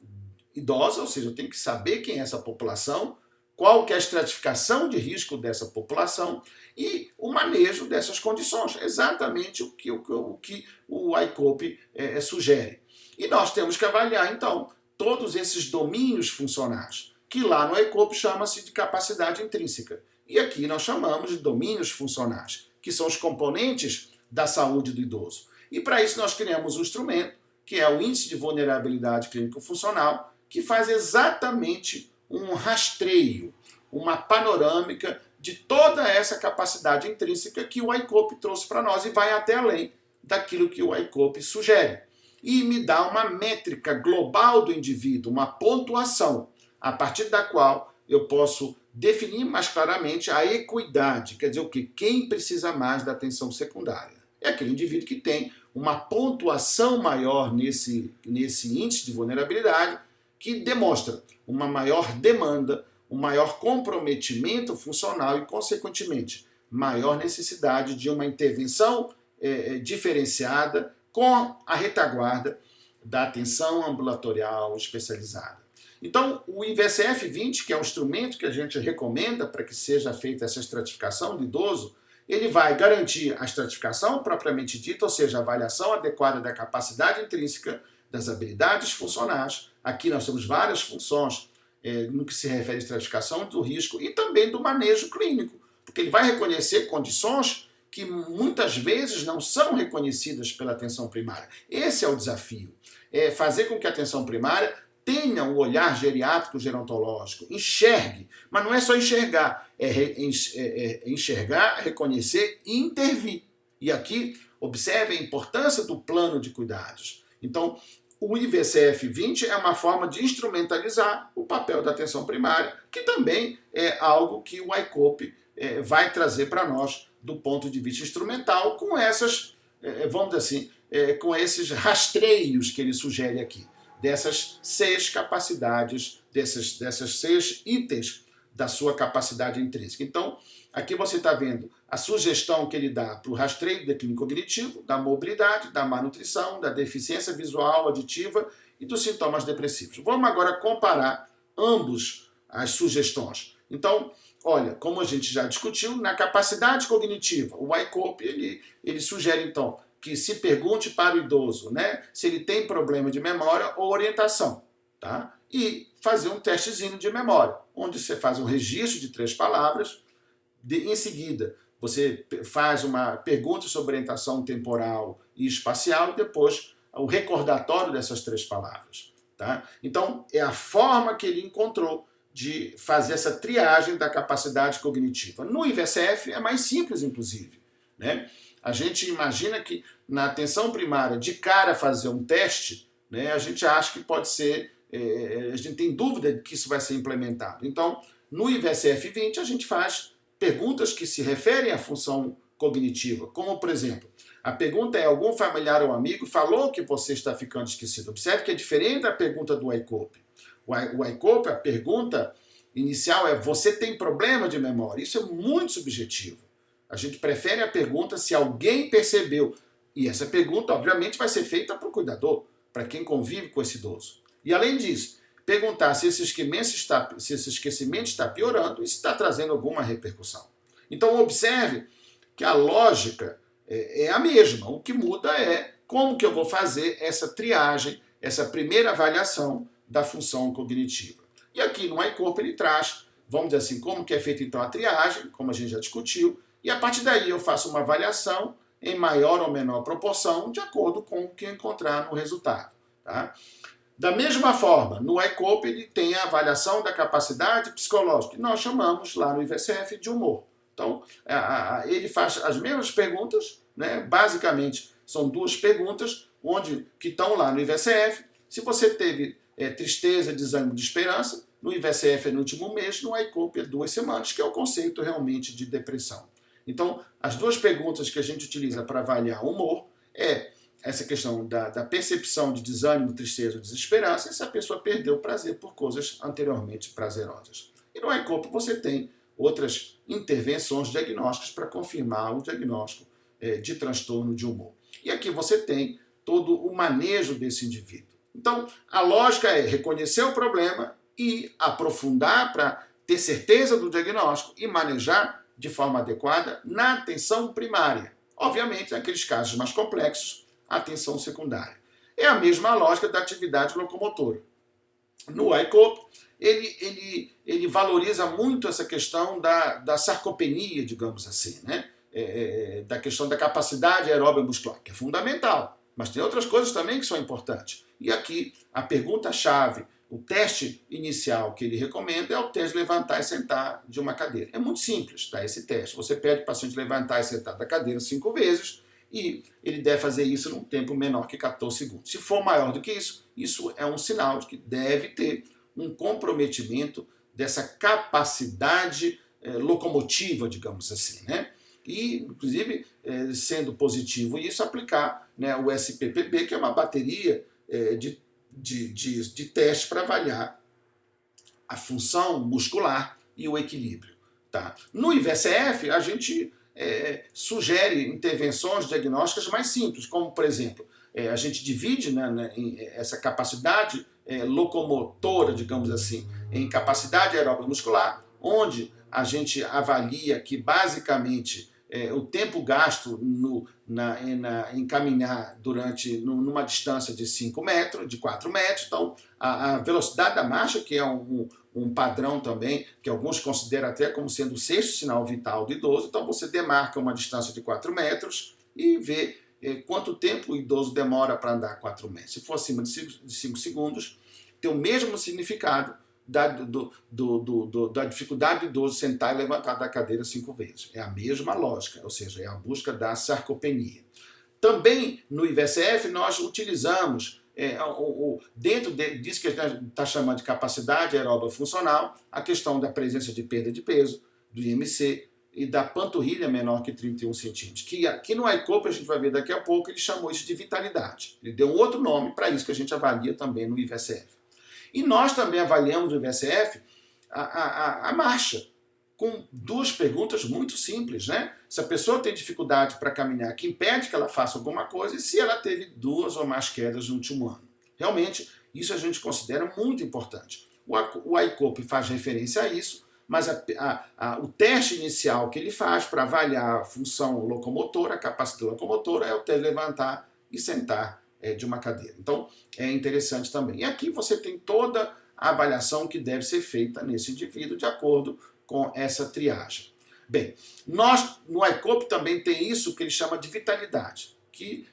idosa, ou seja, eu tenho que saber quem é essa população, qual que é a estratificação de risco dessa população e o manejo dessas condições, exatamente o que o ICOP sugere. E nós temos que avaliar, então, todos esses domínios funcionais, que lá no ICOP chama-se de capacidade intrínseca. E aqui nós chamamos de domínios funcionais, que são os componentes da saúde do idoso. E para isso nós criamos um instrumento, que é o Índice de Vulnerabilidade Clínico-Funcional, que faz exatamente um rastreio, uma panorâmica de toda essa capacidade intrínseca que o ICOP trouxe para nós e vai até além daquilo que o ICOP sugere. E me dá uma métrica global do indivíduo, uma pontuação, a partir da qual eu posso definir mais claramente a equidade, quer dizer o quê? Quem precisa mais da atenção secundária. É aquele indivíduo que tem uma pontuação maior nesse índice de vulnerabilidade, que demonstra uma maior demanda, um maior comprometimento funcional e, consequentemente, maior necessidade de uma intervenção diferenciada com a retaguarda da atenção ambulatorial especializada. Então, o IVSF-20, que é um instrumento que a gente recomenda para que seja feita essa estratificação do idoso, ele vai garantir a estratificação propriamente dita, ou seja, a avaliação adequada da capacidade intrínseca, das habilidades funcionais. Aqui nós temos várias funções no que se refere à estratificação do risco e também do manejo clínico, porque ele vai reconhecer condições que muitas vezes não são reconhecidas pela atenção primária. Esse é o desafio, é fazer com que a atenção primária tenha um olhar geriátrico gerontológico, enxergue, mas não é só enxergar, é enxergar, reconhecer e intervir. E aqui, observe a importância do plano de cuidados. Então, o IVCF-20 é uma forma de instrumentalizar o papel da atenção primária, que também é algo que o ICOP vai trazer para nós do ponto de vista instrumental, com essas, vamos dizer assim, com esses rastreios que ele sugere aqui, dessas 6 capacidades, desses 6 itens da sua capacidade intrínseca. Então, aqui você está vendo a sugestão que ele dá para o rastreio do declínio cognitivo, da mobilidade, da má nutrição, da deficiência visual aditiva e dos sintomas depressivos. Vamos agora comparar ambos as sugestões. Então, olha, como a gente já discutiu, na capacidade cognitiva, o ICOP ele sugere, então, que se pergunte para o idoso, né, se ele tem problema de memória ou orientação, tá? E fazer um testezinho de memória, onde você faz um registro de 3 palavras, em seguida você faz uma pergunta sobre orientação temporal e espacial e depois o recordatório dessas 3 palavras, tá? Então, é a forma que ele encontrou de fazer essa triagem da capacidade cognitiva. No IVCF é mais simples, inclusive, né? A gente imagina que na atenção primária, de cara fazer um teste, né, a gente acha que pode ser, a gente tem dúvida de que isso vai ser implementado. Então, no IVCF-20, a gente faz perguntas que se referem à função cognitiva, como, por exemplo, a pergunta é: algum familiar ou amigo falou que você está ficando esquecido? Observe que é diferente da pergunta do ICOP. O ICOP, a pergunta inicial é: você tem problema de memória? Isso é muito subjetivo. A gente prefere a pergunta se alguém percebeu. E essa pergunta, obviamente, vai ser feita para o cuidador, para quem convive com esse idoso. E, além disso, perguntar se esse esquecimento está piorando e se está trazendo alguma repercussão. Então, observe que a lógica é a mesma. O que muda é como que eu vou fazer essa triagem, essa primeira avaliação da função cognitiva. E aqui no ICOP ele traz, vamos dizer assim, como que é feita então a triagem, como a gente já discutiu, e a partir daí eu faço uma avaliação em maior ou menor proporção, de acordo com o que eu encontrar no resultado, tá? Da mesma forma, no ICOP ele tem a avaliação da capacidade psicológica, que nós chamamos lá no IVCF de humor. Então, ele faz as mesmas perguntas, né? Basicamente são 2 perguntas que estão lá no IVCF. Se você teve tristeza, desânimo, de esperança, no IVCF é no último mês, no ICOP é 2 semanas, que é o conceito realmente de depressão. Então, as 2 perguntas que a gente utiliza para avaliar o humor é essa questão da percepção de desânimo, tristeza ou desesperança, e se a pessoa perdeu o prazer por coisas anteriormente prazerosas. E no ICOP você tem outras intervenções diagnósticas para confirmar o diagnóstico de transtorno de humor. E aqui você tem todo o manejo desse indivíduo. Então, a lógica é reconhecer o problema e aprofundar para ter certeza do diagnóstico e manejar de forma adequada na atenção primária. Obviamente, naqueles casos mais complexos, a atenção secundária. É a mesma lógica da atividade locomotora. No ICOP, ele valoriza muito essa questão da sarcopenia, digamos assim, né? Da questão da capacidade aeróbica muscular, que é fundamental, mas tem outras coisas também que são importantes. E aqui, a pergunta-chave, o teste inicial que ele recomenda é o teste de levantar e sentar de uma cadeira. É muito simples, tá? Esse teste. Você pede para o paciente levantar e sentar da cadeira 5 vezes, e ele deve fazer isso num tempo menor que 14 segundos. Se for maior do que isso, isso é um sinal de que deve ter um comprometimento dessa capacidade locomotiva, digamos assim, né? E, inclusive, sendo positivo isso, aplicar, né, o SPPB, que é uma bateria de teste para avaliar a função muscular e o equilíbrio, tá? No IVCF, a gente sugere intervenções diagnósticas mais simples, como, por exemplo, a gente divide, né, essa capacidade locomotora, digamos assim, em capacidade aeróbica muscular, onde a gente avalia que, basicamente, o tempo gasto em caminhar numa distância de 5 metros, de 4 metros, então a velocidade da marcha, que é um padrão também, que alguns consideram até como sendo o 6º sinal vital do idoso. Então você demarca uma distância de 4 metros e vê quanto tempo o idoso demora para andar 4 metros. Se for acima de 5 segundos, tem o mesmo significado da dificuldade do idoso sentar e levantar da cadeira 5 vezes. É a mesma lógica, ou seja, é a busca da sarcopenia. Também no IVSF nós utilizamos, dentro disso que a gente está chamando de capacidade aeróbica funcional, a questão da presença de perda de peso, do IMC e da panturrilha menor que 31 centímetros. Que aqui no ICOP, a gente vai ver daqui a pouco, ele chamou isso de vitalidade. Ele deu um outro nome para isso que a gente avalia também no IVSF. E nós também avaliamos no IVSF a marcha, com 2 perguntas muito simples, né? Se a pessoa tem dificuldade para caminhar, que impede que ela faça alguma coisa, e se ela teve 2 ou mais quedas no último ano. Realmente, isso a gente considera muito importante. O ICOP faz referência a isso, mas o teste inicial que ele faz para avaliar a função locomotora, a capacidade locomotora, é o teste de levantar e sentar de uma cadeira. Então, é interessante também. E aqui você tem toda a avaliação que deve ser feita nesse indivíduo de acordo com essa triagem. Bem, nós no ICOP também tem isso que ele chama de vitalidade, que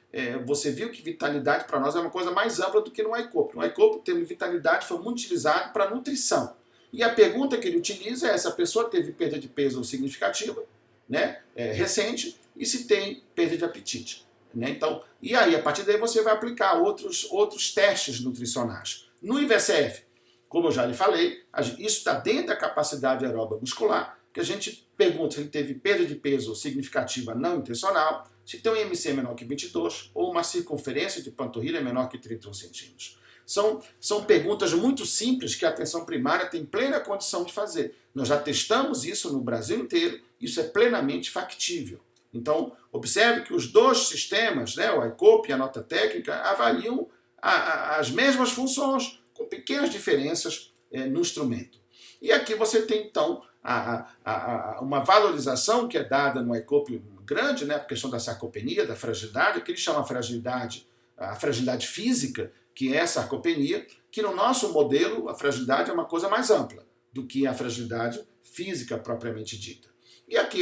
você viu que vitalidade para nós é uma coisa mais ampla do que no ICOP. No ICOP o termo vitalidade foi muito utilizado para nutrição. E a pergunta que ele utiliza é se a pessoa teve perda de peso significativa, né, recente, e se tem perda de apetite. Né? Então, e aí, a partir daí, você vai aplicar outros testes nutricionais. No IVSF, como eu já lhe falei, isso está dentro da capacidade aeróbica muscular, que a gente pergunta se ele teve perda de peso significativa não intencional, se tem um IMC menor que 22 ou uma circunferência de panturrilha menor que 31 centímetros. São perguntas muito simples que a atenção primária tem plena condição de fazer. Nós já testamos isso no Brasil inteiro, isso é plenamente factível. Então, observe que os 2 sistemas, né, o ICOP e a nota técnica, avaliam as mesmas funções, com pequenas diferenças no instrumento. E aqui você tem, então, uma valorização que é dada no ICOP grande, né, a questão da sarcopenia, da fragilidade, que ele chama a fragilidade física, que é a sarcopenia, que no nosso modelo a fragilidade é uma coisa mais ampla do que a fragilidade física propriamente dita. E aqui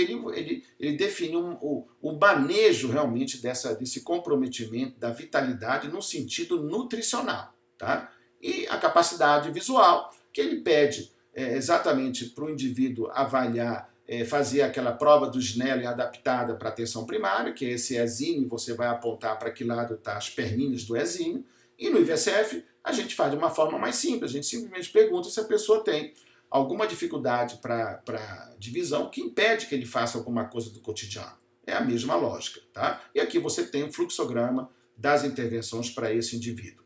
ele define o manejo realmente desse comprometimento da vitalidade no sentido nutricional. Tá? E a capacidade visual, que ele pede exatamente para o indivíduo avaliar, fazer aquela prova do Snellen adaptada para a atenção primária, que é esse Ezinho, você vai apontar para que lado estão as perninhas do Ezinho. E no IVSF, a gente faz de uma forma mais simples, a gente simplesmente pergunta se a pessoa tem alguma dificuldade para divisão que impede que ele faça alguma coisa do cotidiano. É a mesma lógica. Tá? E aqui você tem o fluxograma das intervenções para esse indivíduo.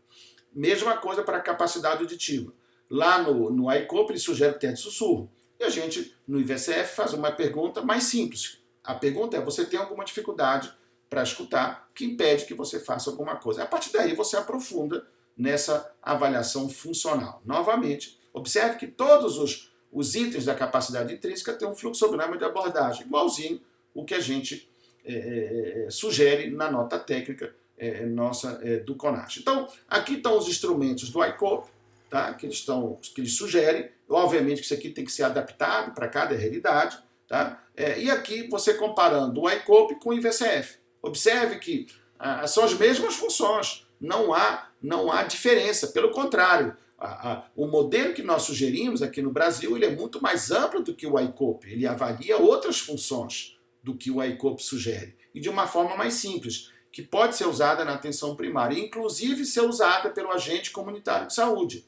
Mesma coisa para a capacidade auditiva. Lá no ICOP ele sugere o teste de sussurro. E a gente, no IVSF, faz uma pergunta mais simples. A pergunta é, você tem alguma dificuldade para escutar que impede que você faça alguma coisa? A partir daí você aprofunda nessa avaliação funcional. Novamente, observe que todos os itens da capacidade intrínseca têm um fluxograma de abordagem, igualzinho o que a gente sugere na nota técnica nossa do CONASH. Então, aqui estão os instrumentos do ICOP, tá? que eles sugerem. Obviamente que isso aqui tem que ser adaptado para cada realidade. Tá? E aqui você comparando o ICOP com o IVSF. Observe que são as mesmas funções, não há diferença, pelo contrário. O modelo que nós sugerimos aqui no Brasil ele é muito mais amplo do que o ICOP. Ele avalia outras funções do que o ICOP sugere. E de uma forma mais simples, que pode ser usada na atenção primária, e inclusive ser usada pelo agente comunitário de saúde.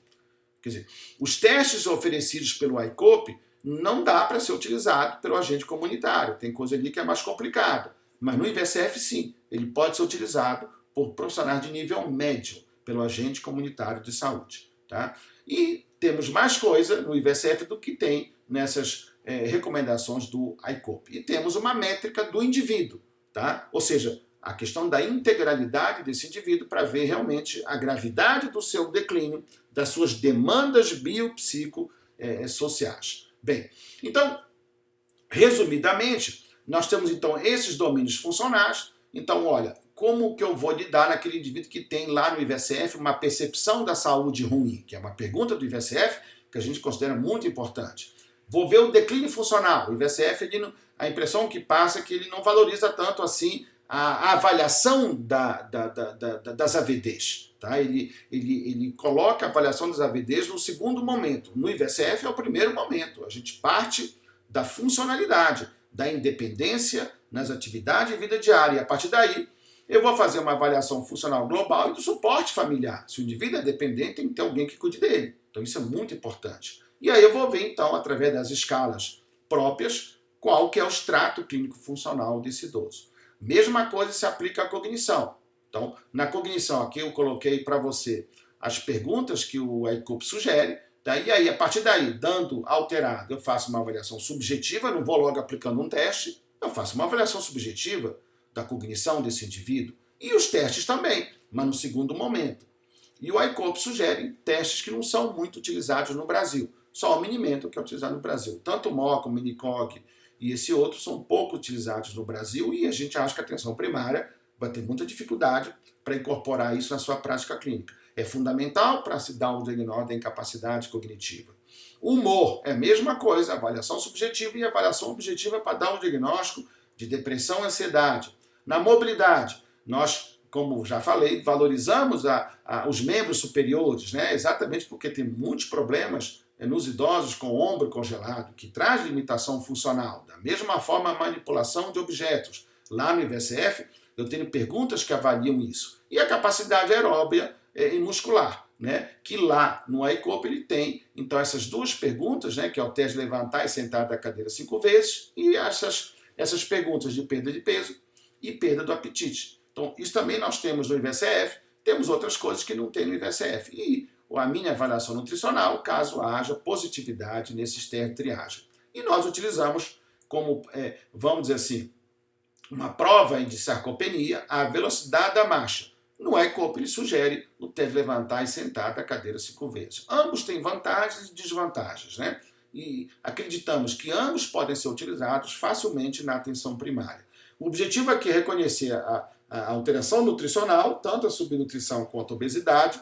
Quer dizer, os testes oferecidos pelo ICOP não dá para ser utilizado pelo agente comunitário. Tem coisa ali que é mais complicada. Mas no IVSF, sim, ele pode ser utilizado por profissionais de nível médio, pelo agente comunitário de saúde. Tá? E temos mais coisa no IVSF do que tem nessas recomendações do ICOP. E temos uma métrica do indivíduo, tá? Ou seja, a questão da integralidade desse indivíduo para ver realmente a gravidade do seu declínio, das suas demandas biopsicossociais. Bem, então, resumidamente, nós temos então esses domínios funcionais. Então, olha, como que eu vou lidar naquele indivíduo que tem lá no IVSF uma percepção da saúde ruim, que é uma pergunta do IVSF que a gente considera muito importante. Vou ver o declínio funcional. O IVSF, a impressão que passa é que ele não valoriza tanto assim a avaliação das AVDs. Tá? Ele coloca a avaliação das AVDs no segundo momento. No IVSF é o primeiro momento. A gente parte da funcionalidade, da independência nas atividades e vida diária. E a partir daí, eu vou fazer uma avaliação funcional global e do suporte familiar. Se o indivíduo é dependente, tem que ter alguém que cuide dele. Então isso é muito importante. E aí eu vou ver, então, através das escalas próprias, qual que é o extrato clínico funcional desse idoso. Mesma coisa se aplica à cognição. Então, na cognição aqui eu coloquei para você as perguntas que o ICOP sugere, tá? E aí, a partir daí, dando alterado, eu faço uma avaliação subjetiva, não vou logo aplicando um teste, eu faço uma avaliação subjetiva da cognição desse indivíduo. E os testes também, mas no segundo momento. E o ICOP sugere testes que não são muito utilizados no Brasil. Só o Minimento que é utilizado no Brasil. Tanto o MOCA, o Minicog e esse outro são pouco utilizados no Brasil e a gente acha que a atenção primária vai ter muita dificuldade para incorporar isso na sua prática clínica. É fundamental para se dar o diagnóstico da incapacidade cognitiva. O humor é a mesma coisa, avaliação subjetiva e avaliação objetiva para dar um diagnóstico de depressão e ansiedade. Na mobilidade, nós, como já falei, valorizamos os membros superiores, né? Exatamente porque tem muitos problemas nos idosos com o ombro congelado, que traz limitação funcional. Da mesma forma, a manipulação de objetos. Lá no IVSF, eu tenho perguntas que avaliam isso. E a capacidade aeróbia e muscular, né? Que lá no ICOP ele tem, então, essas duas perguntas, né? Que é o teste de levantar e sentar da cadeira 5 vezes, e essas perguntas de perda de peso e perda do apetite. Então, isso também nós temos no IVSF, temos outras coisas que não tem no IVSF. E a minha avaliação nutricional, caso haja positividade nesses testes de triagem. E nós utilizamos como, vamos dizer assim, uma prova de sarcopenia, a velocidade da marcha. No ICOP ele sugere o teste de levantar e sentar da cadeira 5 vezes. Ambos têm vantagens e desvantagens, né? E acreditamos que ambos podem ser utilizados facilmente na atenção primária. O objetivo aqui é reconhecer a alteração nutricional, tanto a subnutrição quanto a obesidade,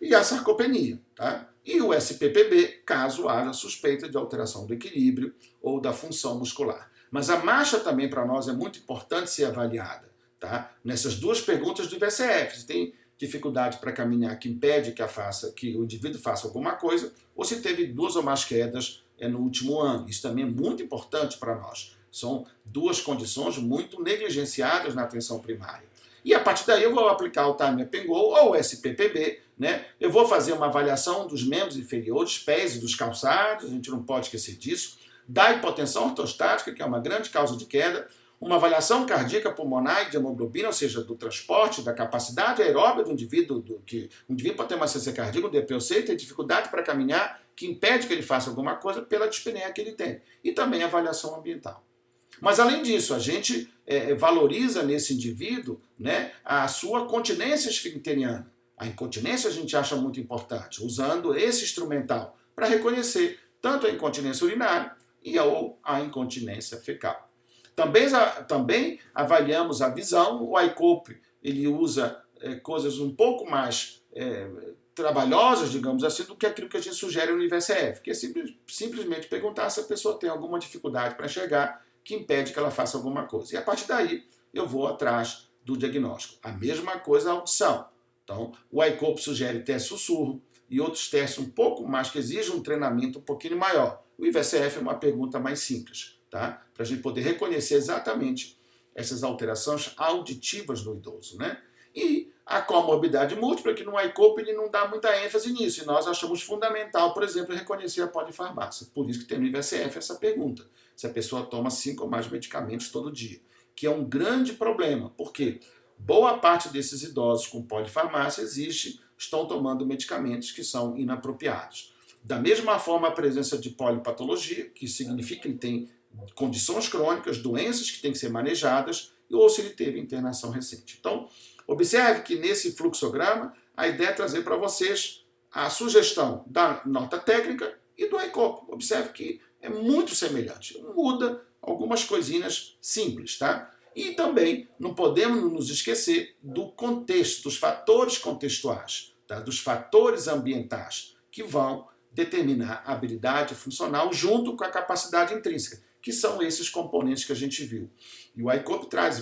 e a sarcopenia, tá? E o SPPB, caso haja suspeita de alteração do equilíbrio ou da função muscular. Mas a marcha também para nós é muito importante ser avaliada, tá? Nessas duas perguntas do IVSF, se tem dificuldade para caminhar que impede que o indivíduo faça alguma coisa, ou se teve 2 ou mais quedas no último ano. Isso também é muito importante para nós. São duas condições muito negligenciadas na atenção primária. E a partir daí eu vou aplicar o Time Up and Go ou o SPPB, né? Eu vou fazer uma avaliação dos membros inferiores, pés e dos calçados, a gente não pode esquecer disso, da hipotensão ortostática, que é uma grande causa de queda, uma avaliação cardíaca pulmonar e de hemoglobina, ou seja, do transporte, da capacidade aeróbica do indivíduo, que o indivíduo pode ter uma insuficiência cardíaca, um DPOC, ter dificuldade para caminhar, que impede que ele faça alguma coisa pela dispneia que ele tem. E também a avaliação ambiental. Mas, além disso, a gente valoriza nesse indivíduo, né, a sua continência esfincteriana. A incontinência a gente acha muito importante, usando esse instrumental para reconhecer tanto a incontinência urinária ou a incontinência fecal. Também avaliamos a visão. O ICOP ele usa coisas um pouco mais trabalhosas, digamos assim, do que aquilo que a gente sugere no IVSF, que é simplesmente perguntar se a pessoa tem alguma dificuldade para enxergar que impede que ela faça alguma coisa. E a partir daí eu vou atrás do diagnóstico. A mesma coisa a audição. Então, o ICOP sugere teste sussurro e outros testes um pouco mais que exigem um treinamento um pouquinho maior. O IVSF é uma pergunta mais simples, tá? Para a gente poder reconhecer exatamente essas alterações auditivas no idoso, né? E a comorbidade múltipla, que no ICOP ele não dá muita ênfase nisso, e nós achamos fundamental, por exemplo, reconhecer a polifarmácia. Por isso que tem no IVSF essa pergunta, se a pessoa toma 5 ou mais medicamentos todo dia, que é um grande problema, porque boa parte desses idosos com polifarmácia estão tomando medicamentos que são inapropriados. Da mesma forma, a presença de polipatologia, que significa que ele tem condições crônicas, doenças que têm que ser manejadas, ou se ele teve internação recente. Então, observe que nesse fluxograma, a ideia é trazer para vocês a sugestão da nota técnica e do ICOP. Observe que é muito semelhante. Muda algumas coisinhas simples, tá? E também não podemos nos esquecer do contexto, dos fatores contextuais, tá? Dos fatores ambientais que vão determinar a habilidade funcional junto com a capacidade intrínseca, que são esses componentes que a gente viu. E o ICOP traz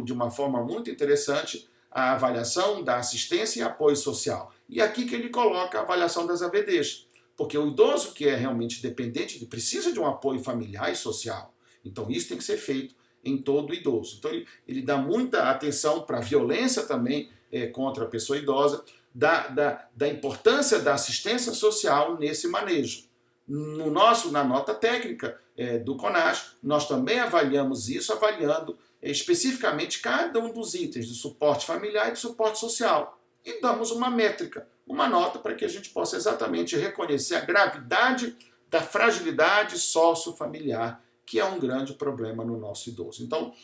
de uma forma muito interessante a avaliação da assistência e apoio social. E aqui que ele coloca a avaliação das AVDs, porque o idoso que é realmente dependente, ele precisa de um apoio familiar e social. Então isso tem que ser feito em todo idoso. Então ele dá muita atenção para a violência também contra a pessoa idosa, da importância da assistência social nesse manejo. Na nota técnica do CONAS, nós também avaliamos isso, avaliando especificamente cada um dos itens de suporte familiar e de suporte social. E damos uma métrica, uma nota para que a gente possa exatamente reconhecer a gravidade da fragilidade sociofamiliar, que é um grande problema no nosso idoso. Então,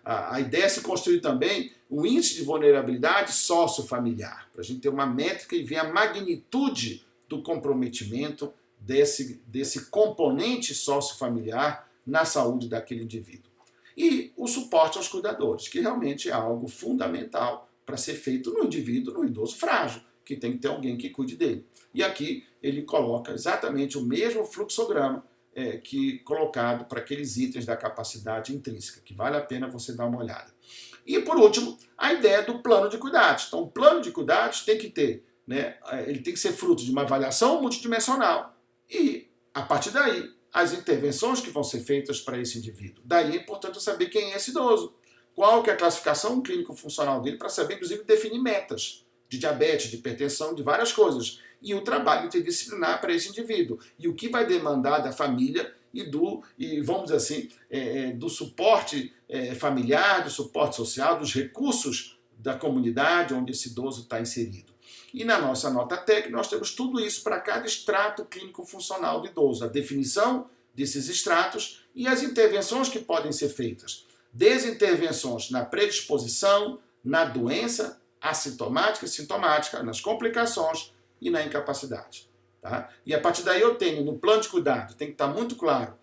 a ideia é se construir também um índice de vulnerabilidade sociofamiliar, para a gente ter uma métrica e ver a magnitude do comprometimento desse componente sociofamiliar na saúde daquele indivíduo. E o suporte aos cuidadores, que realmente é algo fundamental para ser feito no indivíduo, no idoso frágil, que tem que ter alguém que cuide dele. E aqui ele coloca exatamente o mesmo fluxograma que colocado para aqueles itens da capacidade intrínseca, que vale a pena você dar uma olhada. E, por último, a ideia do plano de cuidados. Então, o plano de cuidados tem que ter, ele tem que ser fruto de uma avaliação multidimensional e, a partir daí, as intervenções que vão ser feitas para esse indivíduo. Daí é importante saber quem é esse idoso, qual que é a classificação clínico-funcional dele, para saber, inclusive, definir metas de diabetes, de hipertensão, de várias coisas. E o trabalho interdisciplinar para esse indivíduo. E o que vai demandar da família vamos dizer assim, do suporte familiar, do suporte social, dos recursos da comunidade onde esse idoso está inserido. E na nossa nota técnica nós temos tudo isso para cada extrato clínico-funcional do idoso, a definição desses extratos e as intervenções que podem ser feitas. Desde intervenções na predisposição, na doença assintomática e sintomática, nas complicações e na incapacidade. Tá? E a partir daí eu tenho, no plano de cuidado, tem que estar muito claro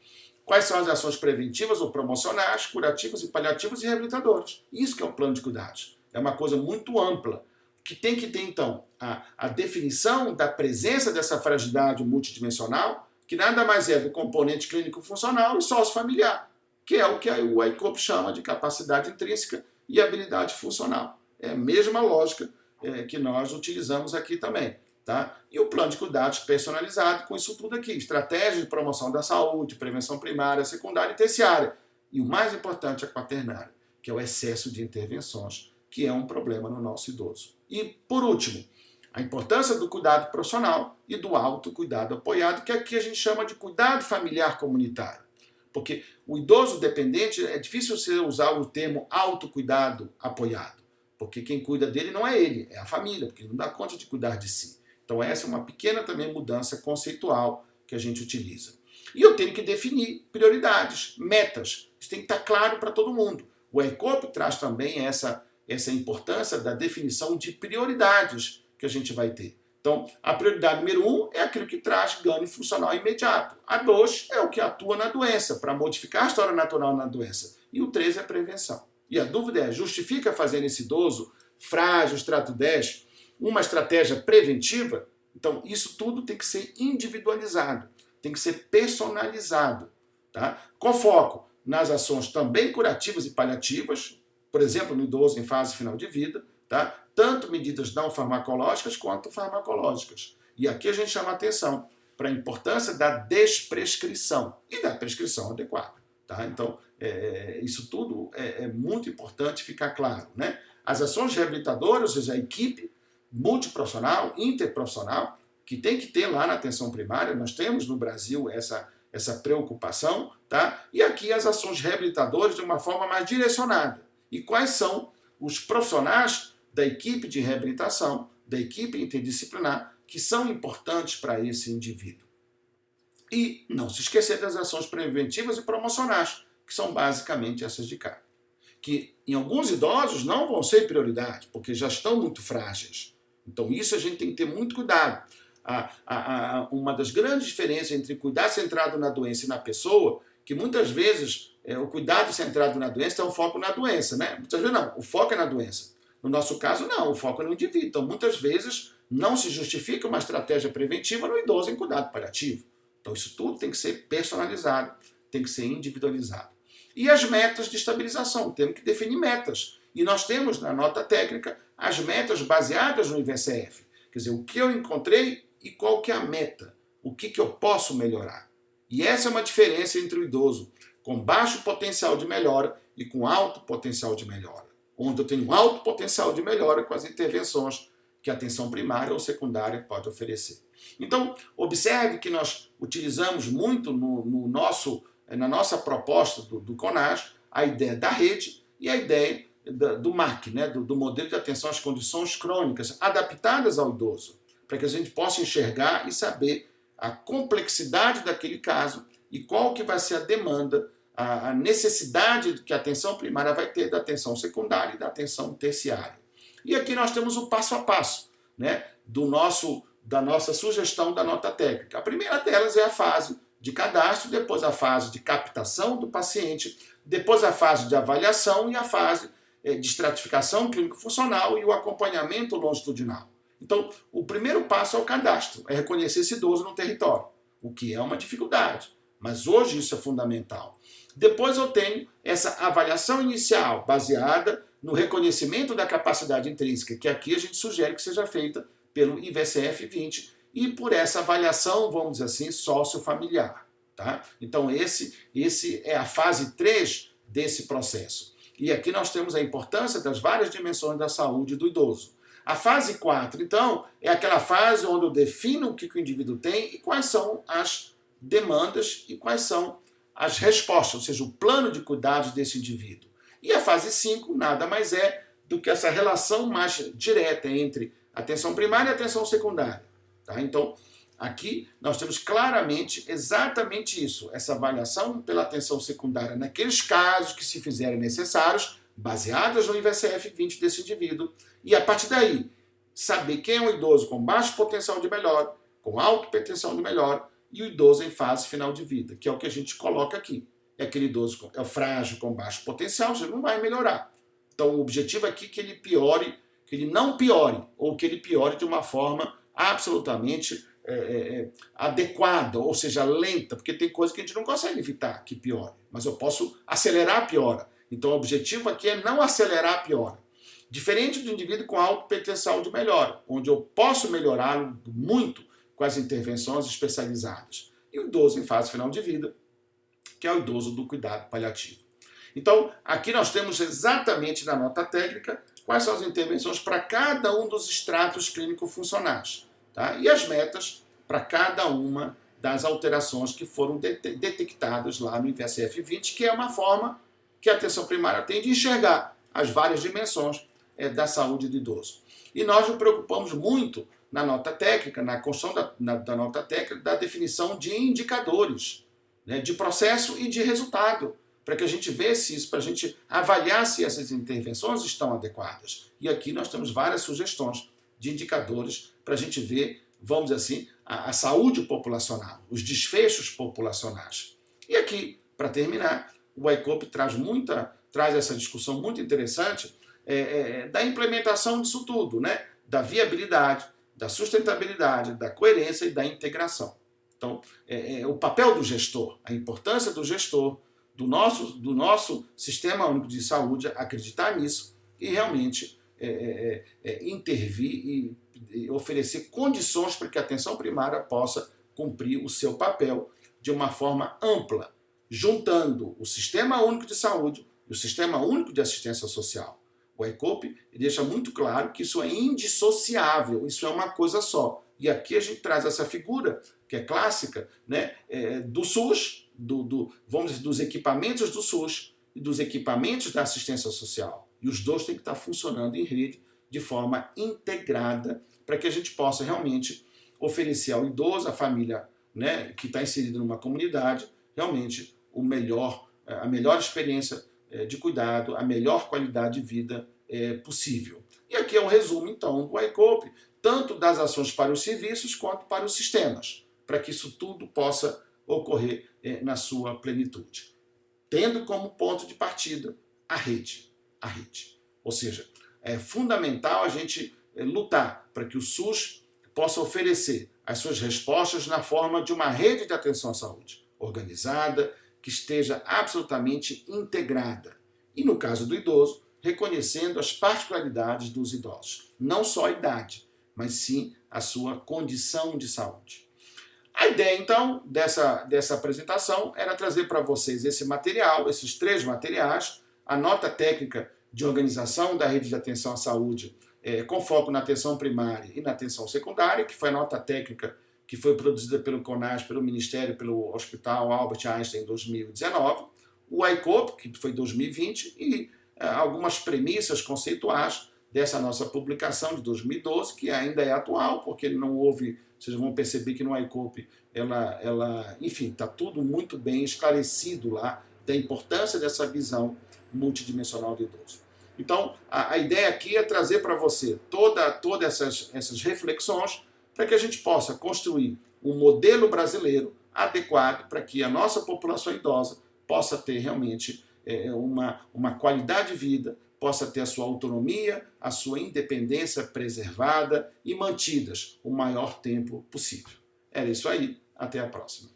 quais são as ações preventivas ou promocionais, curativas e paliativas e reabilitadoras. Isso que é o plano de cuidados. É uma coisa muito ampla, que tem que ter, então, a definição da presença dessa fragilidade multidimensional, que nada mais é do componente clínico-funcional e sociofamiliar, que é o que o ICOP chama de capacidade intrínseca e habilidade funcional. É a mesma lógica que nós utilizamos aqui também. Tá? E o plano de cuidados personalizado com isso tudo aqui. Estratégia de promoção da saúde, prevenção primária, secundária e terciária. E o mais importante, a quaternária, que é o excesso de intervenções, que é um problema no nosso idoso. E, por último, a importância do cuidado profissional e do autocuidado apoiado, que aqui a gente chama de cuidado familiar comunitário. Porque o idoso dependente, é difícil você usar o termo autocuidado apoiado, porque quem cuida dele não é ele, é a família, porque ele não dá conta de cuidar de si. Então essa é uma pequena também mudança conceitual que a gente utiliza. E eu tenho que definir prioridades, metas. Isso tem que estar claro para todo mundo. O ECOP traz também essa importância da definição de prioridades que a gente vai ter. Então, a prioridade número 1 é aquilo que traz ganho funcional imediato. A 2 é o que atua na doença, para modificar a história natural na doença. E o 3 é a prevenção. E a dúvida é, justifica fazer nesse idoso frágil, extrato 10, uma estratégia preventiva? Então, isso tudo tem que ser individualizado, tem que ser personalizado, tá? Com foco nas ações também curativas e paliativas, por exemplo, no idoso em fase final de vida, tá? Tanto medidas não farmacológicas quanto farmacológicas. E aqui a gente chama a atenção para a importância da desprescrição e da prescrição adequada. Tá? Então, isso tudo é muito importante ficar claro. Né? As ações reabilitadoras, ou seja, a equipe multiprofissional, interprofissional, que tem que ter lá na atenção primária, nós temos no Brasil essa preocupação, tá? E aqui as ações reabilitadoras de uma forma mais direcionada. E quais são os profissionais da equipe de reabilitação, da equipe interdisciplinar, que são importantes para esse indivíduo. E não se esquecer das ações preventivas e promocionais, que são basicamente essas de cá. Que em alguns idosos não vão ser prioridade, porque já estão muito frágeis. Então isso a gente tem que ter muito cuidado. Uma das grandes diferenças entre cuidar centrado na doença e na pessoa, que muitas vezes o cuidado centrado na doença é um foco na doença, né? Muitas vezes não, o foco é na doença. No nosso caso, não, o foco é no indivíduo. Então, muitas vezes, não se justifica uma estratégia preventiva no idoso em cuidado paliativo. Então, isso tudo tem que ser personalizado, tem que ser individualizado. E as metas de estabilização, temos que definir metas. E nós temos na nota técnica as metas baseadas no IVCF. Quer dizer, o que eu encontrei e qual que é a meta. O que eu posso melhorar. E essa é uma diferença entre o idoso com baixo potencial de melhora e com alto potencial de melhora. Onde eu tenho um alto potencial de melhora com as intervenções que a atenção primária ou secundária pode oferecer. Então, observe que nós utilizamos muito na nossa proposta do CONAS a ideia da rede e a ideia do MAC, né, do modelo de atenção às condições crônicas adaptadas ao idoso, para que a gente possa enxergar e saber a complexidade daquele caso e qual que vai ser a demanda, a necessidade que a atenção primária vai ter da atenção secundária e da atenção terciária. E aqui nós temos o passo a passo, né, da nossa sugestão da nota técnica. A primeira delas é a fase de cadastro, depois a fase de captação do paciente, depois a fase de avaliação e a fase de estratificação clínico-funcional e o acompanhamento longitudinal. Então, o primeiro passo é o cadastro, é reconhecer esse idoso no território, o que é uma dificuldade, mas hoje isso é fundamental. Depois eu tenho essa avaliação inicial, baseada no reconhecimento da capacidade intrínseca, que aqui a gente sugere que seja feita pelo IVCF-20 e por essa avaliação, vamos dizer assim, sociofamiliar. Tá? Então, esse é a fase 3 desse processo. E aqui nós temos a importância das várias dimensões da saúde do idoso. A fase 4, então, é aquela fase onde eu defino o que o indivíduo tem e quais são as demandas e quais são as respostas, ou seja, o plano de cuidados desse indivíduo. E a fase 5 nada mais é do que essa relação mais direta entre atenção primária e atenção secundária. Tá? Então, aqui nós temos claramente exatamente isso, essa avaliação pela atenção secundária naqueles casos que se fizerem necessários, baseadas no IVCF-20 desse indivíduo, e a partir daí, saber quem é um idoso com baixo potencial de melhora, com alto potencial de melhora, e o idoso em fase final de vida, que é o que a gente coloca aqui. É aquele idoso é o frágil com baixo potencial, você não vai melhorar. Então o objetivo aqui é que ele piore, que ele não piore, ou que ele piore de uma forma absolutamente adequada, ou seja, lenta, porque tem coisa que a gente não consegue evitar que piore, mas eu posso acelerar a piora. Então o objetivo aqui é não acelerar a piora. Diferente do indivíduo com alto potencial de melhora, onde eu posso melhorar muito com as intervenções especializadas. E o idoso em fase final de vida, que é o idoso do cuidado paliativo. Então, aqui nós temos exatamente na nota técnica quais são as intervenções para cada um dos estratos clínico-funcionais, tá? E as metas para cada uma das alterações que foram detectadas lá no IVCF-20, que é uma forma que a atenção primária tem de enxergar as várias dimensões da saúde do idoso. E nós nos preocupamos muito na nota técnica, na construção da nota técnica, da definição de indicadores, né, de processo e de resultado, para que a gente veja isso, para a gente avaliar se essas intervenções estão adequadas. E aqui nós temos várias sugestões de indicadores para a gente ver, vamos dizer assim, a saúde populacional, os desfechos populacionais. E aqui, para terminar, o ICOP traz essa discussão muito interessante da implementação disso tudo, né? Da viabilidade, da sustentabilidade, da coerência e da integração. Então, o papel do gestor, a importância do gestor, do nosso Sistema Único de Saúde, acreditar nisso e realmente intervir e oferecer condições para que a atenção primária possa cumprir o seu papel de uma forma ampla, juntando o Sistema Único de Saúde e o Sistema Único de Assistência Social. O ICOP deixa muito claro que isso é indissociável, isso é uma coisa só. E aqui a gente traz essa figura, que é clássica, né, do SUS, vamos dizer, dos equipamentos do SUS e dos equipamentos da assistência social. E os dois têm que estar funcionando em rede de forma integrada para que a gente possa realmente oferecer ao idoso, à família, né, que está inserida numa comunidade, realmente a melhor experiência de cuidado, a melhor qualidade de vida possível. E aqui é um resumo, então, do ICOP, tanto das ações para os serviços quanto para os sistemas, para que isso tudo possa ocorrer na sua plenitude. Tendo como ponto de partida a rede. Ou seja, é fundamental a gente lutar para que o SUS possa oferecer as suas respostas na forma de uma rede de atenção à saúde, organizada, que esteja absolutamente integrada. E no caso do idoso, reconhecendo as particularidades dos idosos. Não só a idade, mas sim a sua condição de saúde. A ideia, então, dessa apresentação era trazer para vocês esse material, esses 3 materiais, a nota técnica de organização da rede de atenção à saúde, com foco na atenção primária e na atenção secundária, que foi a nota técnica que foi produzida pelo CONAS, pelo Ministério, pelo Hospital Albert Einstein em 2019, o ICOP, que foi em 2020, e algumas premissas conceituais dessa nossa publicação de 2012, que ainda é atual, porque não houve, vocês vão perceber que no ICOP, enfim, está tudo muito bem esclarecido lá, da importância dessa visão multidimensional do idoso. Então, a ideia aqui é trazer para você todas essas reflexões para que a gente possa construir um modelo brasileiro adequado para que a nossa população idosa possa ter realmente uma qualidade de vida, possa ter a sua autonomia, a sua independência preservada e mantidas o maior tempo possível. Era isso aí, até a próxima.